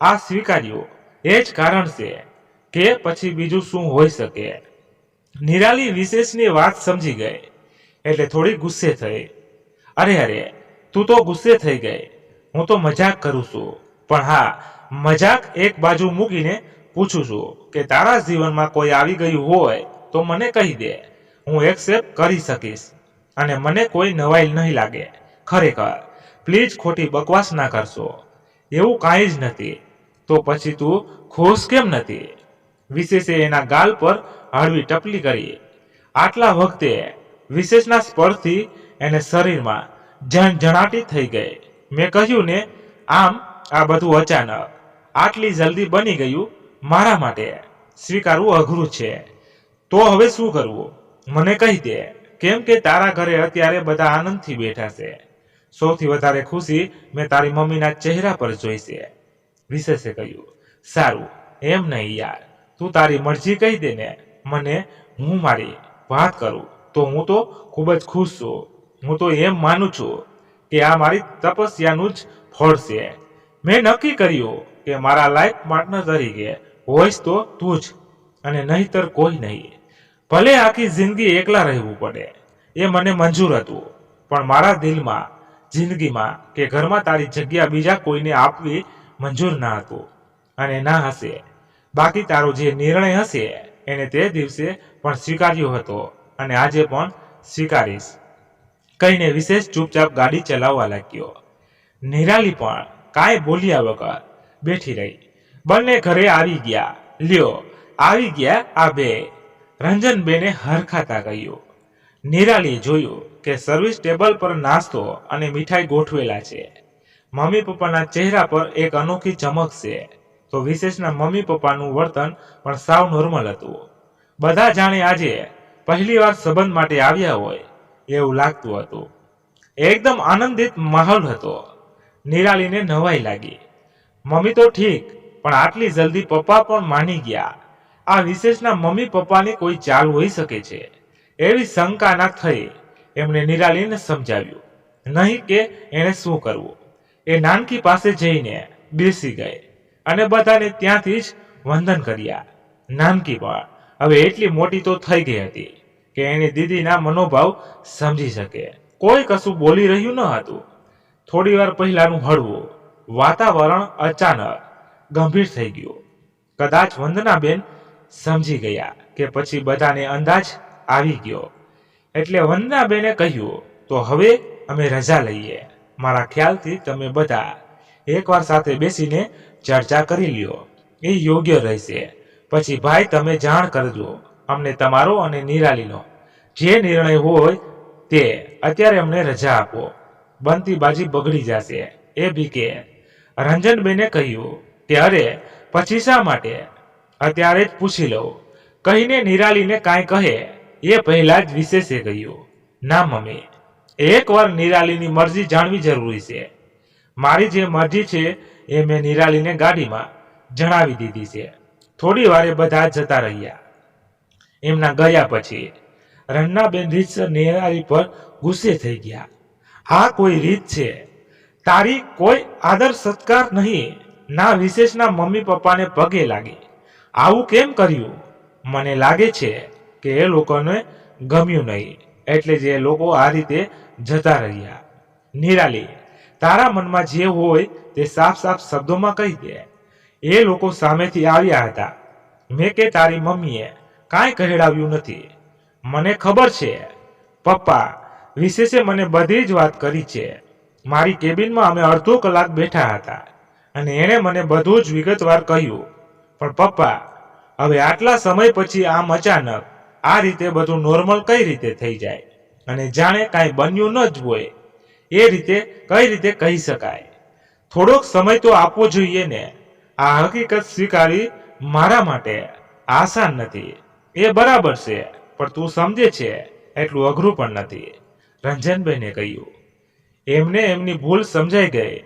આ સ્વીકાર્યું. એ જ કારણ છે કે પછી બીજું શું હોઈ શકે? નિરાલી વિશેષની વાત સમજી ગઈ એટલે થોડી ગુસ્સે થઈ. અરે તું તો ગુસ્સે થઈ ગઈ. હું તો મજાક કરું છું. પણ હા, મજાક એક બાજુ મૂકીને પૂછું છું કે તારા જીવનમાં કોઈ આવી ગયું હોય તો મને કહી દે, હું એક્સેપ્ટ કરી શકીશ અને મને કોઈ નવાઈ નહીં લાગે. ખરેખર પ્લીઝ ખોટી બકવાસ ના કરશો. એવું કાંઈ જ નથી. તો પછી તું ખુશ કેમ નથી? વિશેષે એના ગાલ પર હળવી ટપલી કરી. આટલા વખતે વિશેષના સ્પર્શથી એને શરીરમાં ઝણઝણાટી થઈ ગઈ. મેં કહ્યું ને, આમ આ બધું અચાનક આટલી જલ્દી બની ગયું મારા માટે સ્વીકારવું અઘરું છે. તો હવે શું કરવું મને કહી દે, કેમ કે તારા ઘરે અત્યારે બધા આનંદથી બેઠા છે. સૌથી વધારે ખુશી મેં તારી મમ્મીના ચહેરા પર જોઈ છે. વિશેષે કહ્યું. સારું, એમ નહીં યાર, તું તારી મરજી કહી દે ને મને. હું મારી વાત કરું તો હું તો ખૂબ જ ખુશ છું. હું તો એમ માનું છું કે આ મારી તપસ્યાનું જ ફળ છે. મેં નક્કી કર્યું કે મારા લાઈફ પાર્ટનર તરીકે હોઈશ તો તું જ અને નહીંતર કોઈ નહીં. ભલે આખી જિંદગી એકલા રહેવું પડે એ મને મંજૂર હતું, પણ મારા દિલમાં, જિંદગીમાં કે ઘરમાં તારી જગ્યા બીજા કોઈને આપવી મંજૂર ના હતું અને ના હશે. બાકી તારો જે નિર્ણય હશે એને તે દિવસે પણ સ્વીકાર્યો હતો અને આજે પણ સ્વીકારીશ કહીને વિશેષ ચૂપચાપ ગાડી ચલાવવા લાગ્યો. નિરાલી પણ કાંઈ બોલ્યા વગર બેઠી રહી. બંને ઘરે આવી ગયા. લ્યો આવી ગયા આ બે, રંજનબેને હરખાતા કહ્યું. નિરાલીએ જોયું કે સર્વિસ ટેબલ પર નાસ્તો અને મીઠાઈ ગોઠવેલા છે. મમ્મી પપ્પાના ચહેરા પર એક અનોખી ચમક છે. તો વિશેષના મમ્મી પપ્પાનું વર્તન પણ સાવ નોર્મલ હતું. બધા જાણે આજે પહેલી વાર સંબંધ માટે આવ્યા હોય એવું લાગતું હતું. એકદમ આનંદિત માહોલ હતો. નિરાલીને નવાઈ લાગી. મમ્મી તો ઠીક, પણ આટલી જલ્દી પપ્પા પણ માની ગયા. આ વિશેષના મમ્મી પપ્પાની કોઈ ચાલ હોઈ શકે છે એવી શંકા ના થઈ. એમણે નિરાલીને સમજાવ્યું નહીં કે એણે શું કરવું. એ નાનકી પાસે જઈને બેસી ગઈ અને બધાને ત્યાંથી જ વંદન કર્યા. નાનકી પણ હવે એટલી મોટી તો થઈ ગઈ હતી કે એની દીદીના મનોભાવ સમજી શકે. કોઈ કશું બોલી રહ્યું ન હતું. થોડી વાર પહેલાનું હળવું વાતાવરણ અચાનક ગંભીર થઈ ગયું. કદાચ વંદનાબેન સમજી ગયા કે પછી બધાને અંદાજ આવી ગયો. એટલે વંદનાબેને કહ્યું, તો હવે અમે રજા લઈએ. મારા ખ્યાલથી તમે બધા એકવાર સાથે બેસીને ચર્ચા કરી લ્યો, એ યોગ્ય રહેશે. પછી ભાઈ તમે જાણ કરજો અમને તમારો અને નિરાલીનો. જે નિર્ણય હોય તે. અત્યારે અમને રજા આપો. બનતી બાજી બગડી જશે. એ બી કે રંજનબેને કહ્યું કે અરે પછી શા માટે, અત્યારે જ પૂછી લઉં કહીને નિરાલીને કાંઈ કહે એ પહેલા જ વિશેષે કહ્યું, ના મમ્મી, એકવાર નિરાલીની મરજી જાણવી જરૂરી છે. મારી જે મરજી છે એ મેં નિરાલીને ગાડીમાં જણાવી દીધી છે. થોડી વારે બધા જતા રહ્યા. એમના ગયા પછી રંજનાબેન રીતસર નિરાલી પર ગુસ્સે થઈ ગયા. આ કોઈ રીત છે? તારી કોઈ આદર સત્કાર નહીં. ના વિશેષના મમ્મી પપ્પાને પગે લાગી. આવું કેમ કર્યું? મને લાગે છે કે એ લોકોને ગમ્યું નહીં, એટલે જ એ લોકો આ રીતે જતા રહ્યા. નિરાલી, તારા મનમાં જે હોય તે સાફ સાફ શબ્દોમાં કહી દે. એ લોકો સામેથી આવ્યા હતા. મેં કે તારી મમ્મીએ કાંઈ કહેડાવ્યું નથી. મને ખબર છે પપ્પા, વિશેષે મને બધી જ વાત કરી છે. મારી કેબિનમાં અમે અડધો કલાક બેઠા હતા અને એણે મને બધું જ વિગતવાર કહ્યું. પણ પપ્પા, હવે આટલા સમય પછી આમ અચાનક આ રીતે બધું નોર્મલ કઈ રીતે થઈ જાય અને જાણે કાંઈ બન્યું ન જ હોય એ રીતે કઈ રીતે કહી શકાય? થોડોક સમય તો આપવો જોઈએ ને. આ હકીકત સ્વીકારી મારા માટે આસાન નથી. એ બરાબર છે, પણ તું સમજે છે એટલું અઘરું પણ નથી. રંજનબેને કહ્યું. એમને એમની ભૂલ સમજાઈ ગઈ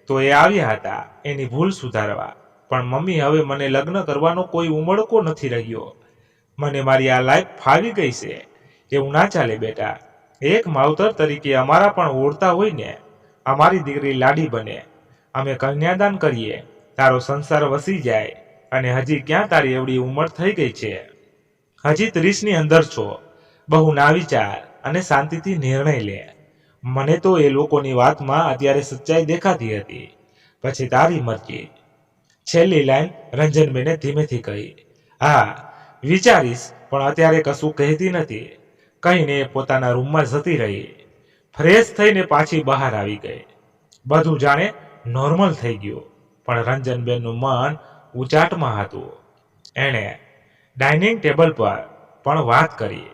તો એ આવ્યા હતા એની ભૂલ સુધારવા. પણ મમ્મી, હવે મને લગ્ન કરવાનો કોઈ ઉમળકો નથી રહ્યો. મને મારી આ લાઈફ ફાવી ગઈ છે. એવું ના ચાલે બેટા. એક માવતર તરીકે અમારા પણ ઓળતા હોય ને. અમારી દીકરી લાડી બને, અમે કન્યાદાન કરીએ, તારો સંસાર વસી જાય. અને હજી ક્યાં તારી એવડી ઉંમર થઈ ગઈ છે? હજી 30ની અંદર છો. બહુ ના વિચાર અને શાંતિથી નિર્ણય લે. મને તો એ લોકોની વાતમાં અત્યારે સચ્ચાઈ દેખાતી હતી. પછી તારી મરજી. છેલ્લી લાઈન રંજનબેને ધીમેથી કહી. હા, વિચારીશ, પણ અત્યારે કશું કહેતી નથી. કહીને પોતાના રૂમમાં જતી રહી. ફ્રેશ થઈને પાછી બહાર આવી ગઈ. બધું જાણે નોર્મલ થઈ ગયું, પણ રંજનબેનનું મન ઉચાટમાં હતું. એણે ડાઇનિંગ ટેબલ પર પણ વાત કરી.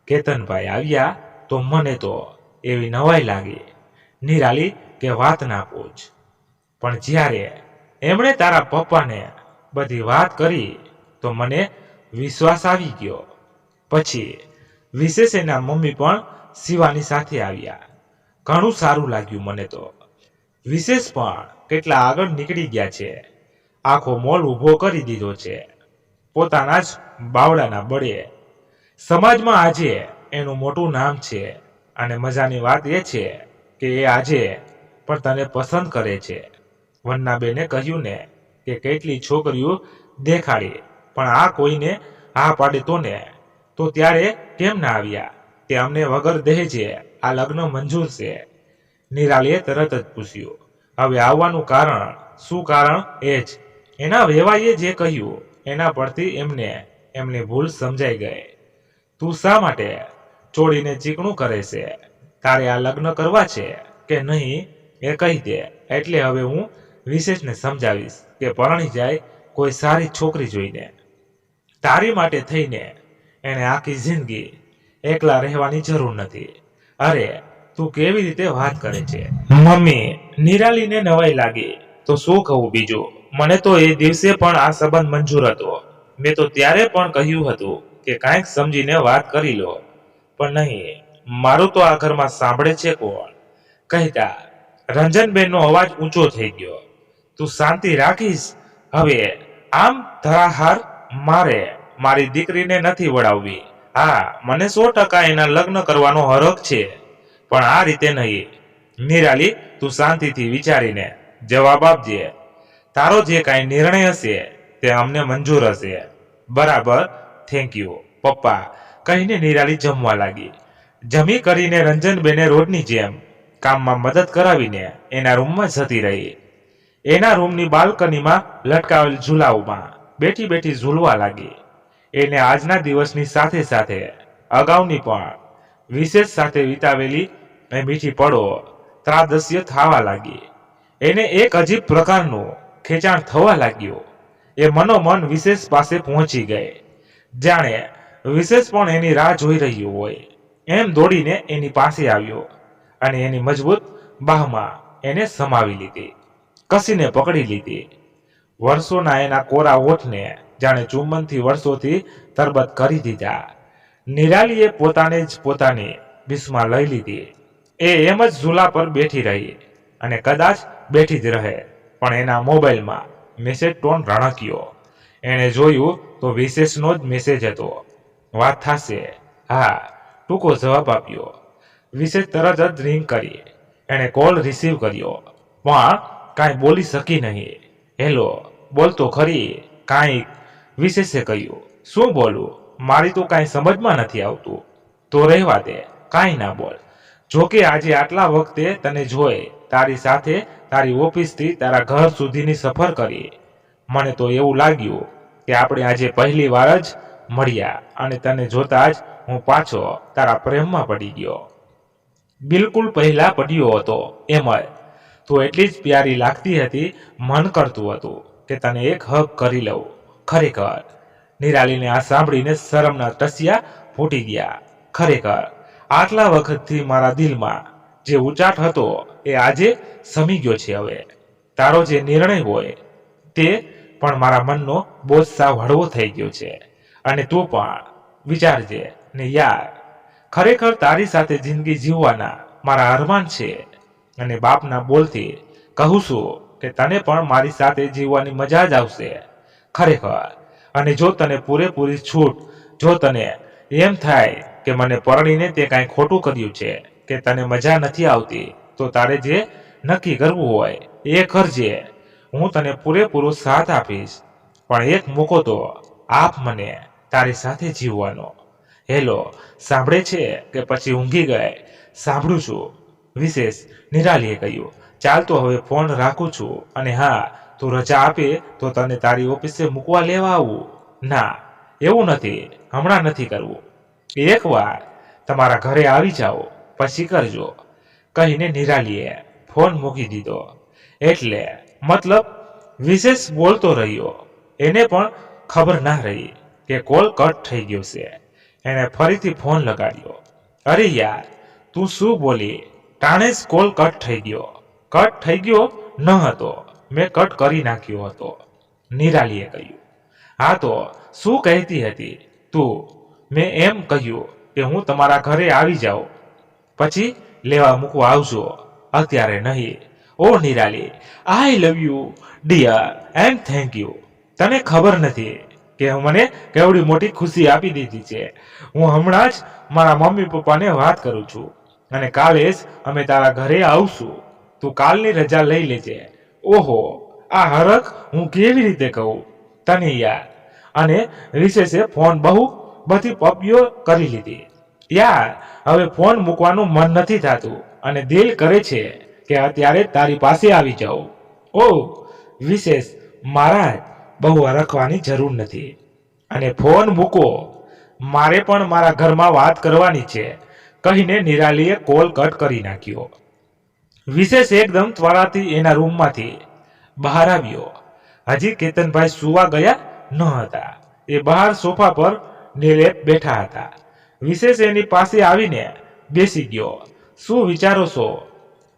કેતનભાઈ આવ્યા તો મને તો એવી નવાઈ લાગી નિરાલી કે વાત ના પૂછ. પણ જ્યારે એમણે તારા પપ્પાને બધી વાત કરી તો મને વિશ્વાસ આવી ગયો. પછી વિશેષેના મમ્મી પણ શિવાની સાથે આવ્યા. ઘણું સારું લાગ્યું મને તો. વિશેષ પણ કેટલા આગળ નીકળી ગયા છે. આખો મોલ ઊભો કરી દીધો છે પોતાના જ બાવડાના બળે. સમાજમાં આજે એનું મોટું નામ છે. અને મજાની વાત એ છે કે એ આજે પણ તને પસંદ કરે છે. વંદનાબેને કહ્યું ને કે કેટલી છોકરીઓ દેખાડી, પણ આ કોઈને આ પાડે તો ને. તો ત્યારે કેમ ના આવ્યા? તે અમને વગર દહેજે આ લગ્ન મંજૂર છે. નિરાલીએ તરત જ પૂછ્યું. હવે આવવાનું કારણ શું? કારણ એ જ એના વેવાઈએ જે કહ્યું એના પરથી એમની ભૂલ સમજાઈ ગઈ. તું શા માટે ચોડીને ચીકણું કરે છે? તારે આ લગ્ન કરવા છે કે નહીં એ કહી દે. એટલે હવે હું વિશેષને સમજાવીશ કે પરણી જાય કોઈ સારી છોકરી જોઈને. તારી માટે થઈને એને આખી જિંદગી એકલા રહેવાની જરૂર નથી. અરે, તું કેવી રીતે વાત કરે છે? મમ્મી, નિરાલીને નવાઈ લાગી તો શું કહું બીજું? મને તો એ દિવસે પણ આ સંબંધ મંજૂર હતો. મેં તો ત્યારે પણ કહ્યું હતું કે કાંઈક સમજીને વાત કરી લો, પણ નહીં, મારું તો આ ઘરમાં સાંભળે છે કોણ? કહેતા રંજનબેનનો અવાજ ઊંચો થઈ ગયો. તું શાંતિ રાખીશ હવે? આમ ધરાહાર મારે મારી દીકરીને નથી વળાવવી. હા, મને 100% એના લગ્ન કરવાનો હરખ છે, પણ આ રીતે નહીં. નિરાલી, તું શાંતિથી વિચારીને જવાબ આપજે. તારો જે કાંઈ નિર્ણય હશે તે અમને મંજૂર હશે. બરાબર, થેન્ક યુ પપ્પા, કહીને નિરાલી જમવા લાગી. જમી કરીને રંજનબેને રોજની જેમ કામમાં મદદ કરાવીને એના રૂમમાં જતી રહી. એના રૂમની બાલ્કનીમાં લટકાવેલ ઝૂલાઓમાં બેઠી બેઠી ઝૂલવા લાગી. એને આજના દિવસની સાથે સાથે અગાઉની પણ વિશેષ સાથે વિતાવેલી એ મીઠી પળો ત્રાદસ્ય થવા લાગી. એને એક અજીબ પ્રકારનું ખેંચાણ થવા લાગ્યું. એ મનોમન વિશેષ પાસે પહોંચી ગઈ, જાણે વિશેષ પણ એની રાહ જોઈ રહ્યું હોય. એમ દોડીને એની પાસે આવ્યો અને એની મજબૂત બાહમાં એને સમાવી લીધી, કસીને પકડી લીધી. વર્ષોના એના કોરા ઓઠને જાણે ચુંબનથી વર્ષોથી તરબત કરી દીધા. નિરાલીએ પોતાને જ પોતાની બિસ્મા લઈ લીધી. એ એમ જ ઝૂલા પર બેઠી રહી અને કદાચ બેઠી જ રહે, પણ એના મોબાઈલમાં મેસેજ ટોન રણક્યો. એણે જોયું તો વિશેષનો જ મેસેજ હતો. વાત થશે? હા, ટૂંકો જવાબ આપ્યો. વિશેષ તરત જ રિંગ કરી. એણે કોલ રિસીવ કર્યો, પણ કાંઈ બોલી શકી નહીં. હેલો, બોલતો ખરી કાંઈક, વિશેષે કહ્યું. શું બોલું? મારી તો કાંઈ સમજમાં નથી આવતું. તો રહેવા દે, કાંઈ ના બોલ. જોકે આજે આટલા વખતે તને જોઈ, તારી સાથે તારી ઓફિસથી તારા ઘર સુધીની સફર કરી, મને તો એવું લાગ્યું કે આપણે આજે પહેલી વાર જ મળ્યા અને તને જોતા જ હું પાછો તારા પ્રેમમાં પડી ગયો. બિલકુલ પહેલા પડ્યો હતો એમ જ. તું એટલી જ પ્યારી લાગતી હતી, મન કરતું હતું કે તને એક હગ કરી લઉં. ખરેખર. નિરાલીને આ સાંભળીને શરમના ટસિયા ફૂટી ગયા. ખરેખર આટલા વખતથી મારા દિલમાં જે ઉચાટ હતો એ આજે સમી ગયો છે. હવે તારો જે નિર્ણય હોય તે પણ મારા મનનો બોજ સાવ હળવો થઈ ગયો છે. અને તું પણ વિચારજે ને યાર, ખરેખર તારી સાથે જિંદગી જીવવાના મારા અરમાન છે. અને બાપના બોલથી કહું છું કે તને પણ મારી સાથે જીવવાની મજા જ આવશે. ખરેખર. અને જો તને પૂરેપૂરી છૂટ, જો તને એમ થાય કે મને પરણીને તે કાંઈ ખોટું કર્યું છે કે તને મજા નથી આવતી, તો તારે જે નક્કી કરવું હોય એ કરજે. હું તને પૂરેપૂરો સાથ આપીશ, પણ એક મોકો તો આપ મને તારી સાથે જીવવાનો. હેલો, સાંભળે છે કે પછી ઊંઘી ગઈ? સાંભળું છું વિશેષ, નિરાલીએ કહ્યું. ચાલ તો હવે ફોન રાખું છું, અને હા, તું રજા આપે તો તને તારી ઓફિસે મૂકવા લેવા આવું. ના, એવું નથી, હમણાં નથી કરવું. એકવાર તમારા ઘરે આવી જાઓ પછી કરજો, કહીને નિરાલીએ ફોન મૂકી દીધો. એટલે મતલબ વિશેષ બોલતો રહ્યો. એને પણ ખબર ના રહી કે કોલ કટ થઈ ગયો છે. એણે ફરીથી ફોન લગાડ્યો. અરે યાર, તું શું બોલી? ટાણે જ કોલ કટ થઈ ગયો. કટ થઈ ગયો ન હતો, મેં કટ કરી નાખ્યો હતો, નિરાલીએ કહ્યું. હા તો શું કહેતી હતી તું? મેં એમ કહ્યું કે હું તમારા ઘરે આવી જાઉં, પછી લેવા મૂકવા આવજો, અત્યારે નહીં. ઓ Nirali, I love you dear and thank you. તને ખબર નથી કે મને કેવડી મોટી ખુશી આપી દીધી છે. હું હમણાં જ મારા મમ્મી પપ્પાને વાત કરું છું અને કાલે જ અમે તારા ઘરે આવશું. તું કાલની રજા લઈ લેજે. ઓહો, આ હરખ હું કેવી રીતે કહું તને યાર. અને વિશેષે ફોન બહુ બધી પપ્પીઓ કરી લીધી યાર. હવે ફોન મૂકવાનું મન નથી થતું અને દિલ કરે છે કે અત્યારે તારી પાસે આવી જાઉં. ઓહ વિશેષ, મારા બહુ હરખવાની જરૂર નથી અને ફોન મૂકો, મારે પણ મારા ઘરમાં વાત કરવાની છે, કહીને નિરાલીએ કોલ કટ કરી નાખ્યો. વિશેષ એકદમ ત્વરાથી એના રૂમમાંથી બહાર આવ્યો. હજી કેતનભાઈ સુવા ગયા ન હતા. એ બહાર સોફા પર નિર્લેપ બેઠા હતા. વિશેષ એની પાસે આવીને બેસી ગયો. શું વિચારો છો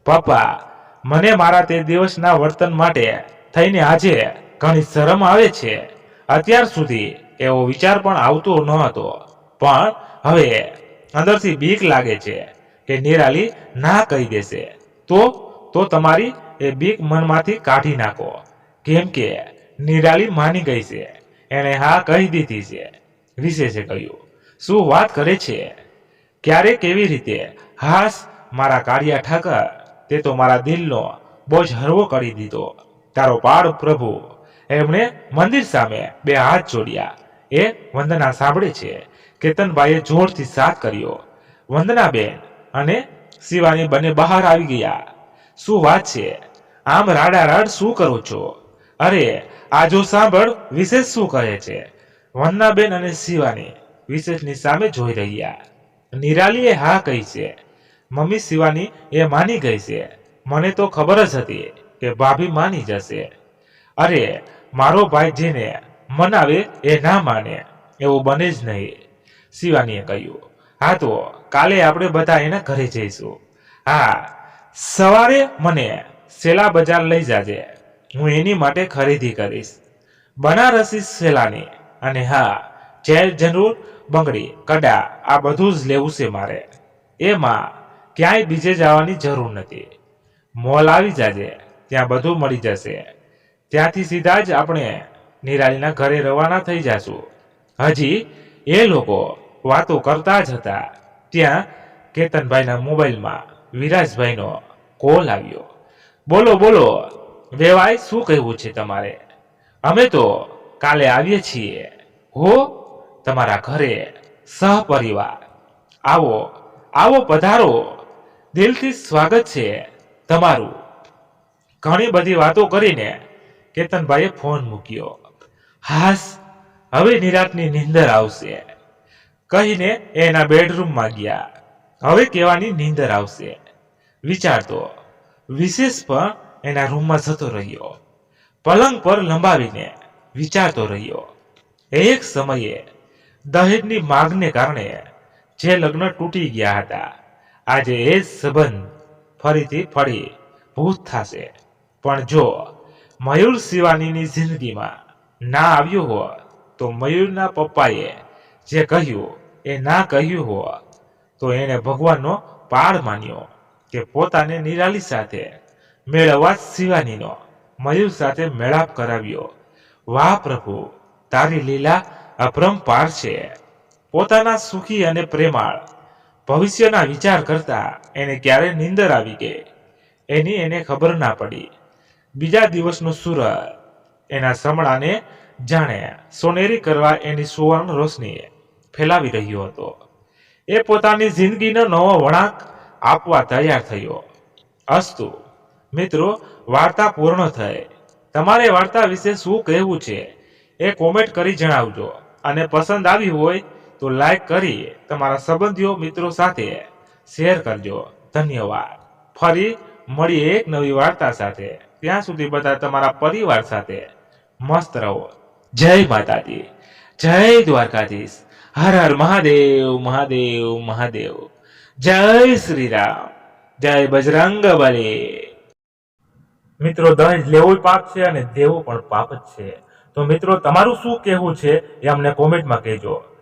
પપ્પા? મને મારા તે દિવસના વર્તન માટે થઈને આજે ઘણી શરમ આવે છે. અત્યાર સુધી એવો વિચાર પણ આવતો ન હતો, પણ હવે અંદરથી બીક લાગે છે કે નિરાલી ના કહી દેશે તો તમારી એ બીક મનમાંથી કાઢી નાખો, કેમ કે નિરાલી માની ગઈ છે. એણે હા કહી દીધી છે. વિશેષે કહ્યું, શું વાત કરે છે? ક્યારે, કેવી રીતે? હાસ, મારા કાળિયા ઠાકર, તે તો મારા દિલનો બોજ હળવો કરી દીધો. તારો પાડ પ્રભુ. એમણે મંદિર સામે બે હાથ જોડ્યા. એ વંદના સાંભળે છે. કેતનભાઈએ જોરથી સાથ કર્યો. વંદનાબેન અને શિવાની બંને બહાર આવી ગયા. શું વાત છે? આમ રાડારાડ શું કરો છો? અરે આ જો સાંભળ, વિશેષ શું કહે છે? વંદનાબેન અને શિવાની વિશેષની સામે જોઈ રહ્યા. નિરાલીએ હા કહી છે. મમ્મી, શિવાની એ માની ગઈ છે. મને તો ખબર જ હતી કે ભાભી માની જશે. અરે મારો ભાઈ જેને મનાવે એ ના માને એવું બને જ નહીં, શિવાનીએ કહ્યું. હા તો કાલે આપણે બધા એના ઘરે જઈશું. હા, સવારે મને સેલા બજાર લઈ જાજે. હું એની માટે ખરીદી કરીશ, બનારસી સેલાની. અને હા, ચેર, જરૂર, બંગડી, કડા, આ બધું જ લેવું છે મારે. એમાં ક્યાંય બીજે જવાની જરૂર નથી. મોલ આવી જાજે, ત્યાં બધું મળી જશે. ત્યાંથી સીધા જ આપણે નિરાલીના ઘરે રવાના થઈ જાશું. હજી એ લોકો વાતો કરતા જ હતા ત્યાં કેતનભાઈના મોબાઈલમાં વિરાજભાઈનો કોલ આવ્યો. બોલો બોલો વેવાય, શું કહેવું છે તમારે? અમે તો કાલે આવીએ છીએ હો તમારા ઘરે સહપરિવાર. આવો આવો, પધારો. દિલથી સ્વાગત છે તમારું. ઘણી બધી વાતો કરીને કેતનભાઈએ ફોન મૂક્યો. હાસ, હવે નિરાતની નીંદર આવશે કહીને એના બેડરૂમમાં ગયા. હવે કેવાની નીંદર આવશે વિચારતો વિશેષ પણ એના રૂમમાં જતો રહ્યો. પલંગ પર લંબાવીને વિચારતો રહ્યો. એક સમયે દહેજની માંગને કારણે જે લગ્ન તૂટી ગયા હતા, આજે એ સંબંધ ફરીથી ફરી ભૂત થશે. પણ જો મયુર શિવાનીની જિંદગીમાં ના આવ્યું હોત તો મયુરના પપ્પાએ જે કહ્યું એ ના કહ્યું હોત તો એણે ભગવાનનો પાડ માન્યો કે પોતાને નિરાલી સાથે મેળવવા શિવાનીનો મયુર સાથે મેળાપ કરાવ્યો. વાહ પ્રભુ, તારી લીલા અપરંપાર છે. પોતાના સુખી અને પ્રેમાળ ભવિષ્યના વિચાર કરતા એને ક્યારે નીંદર આવી ગઈ એની એને ખબર ના પડી. બીજા દિવસનો સૂરજ એના સમડાને જાણે સોનેરી કરવા એની સુવર્ણ રોશની ફેલાવી રહ્યો હતો. એ પોતાની જિંદગીનો નવો વળાંક આપવા તૈયાર થયો. અસ્તુ મિત્રો, વાર્તા પૂર્ણ થઈ. તમારે વાર્તા વિશે શું કહેવું છે એ કોમેન્ટ કરી જણાવજો. અને પસંદ આવી હોય તો લાઈક કરી તમારા સંબંધીઓ મિત્રો સાથે શેર કરજો. ધન્યવાદ. ફરી મળીએ એક નવી વાર્તા સાથે. ત્યાં સુધી બધા તમારા પરિવાર સાથે મસ્ત રહો. જય માતાજી, જય દ્વારકાધીશ. હર હર મહાદેવ મહાદેવ મહાદેવ. જય શ્રી રામ, જય બજરંગ બલી. મિત્રો, દહેજ લેવું પાપ છે અને દેવું પણ પાપ જ છે. તો મિત્રો, તમારું શું કહેવું છે એ અમને કોમેન્ટમાં કહેજો.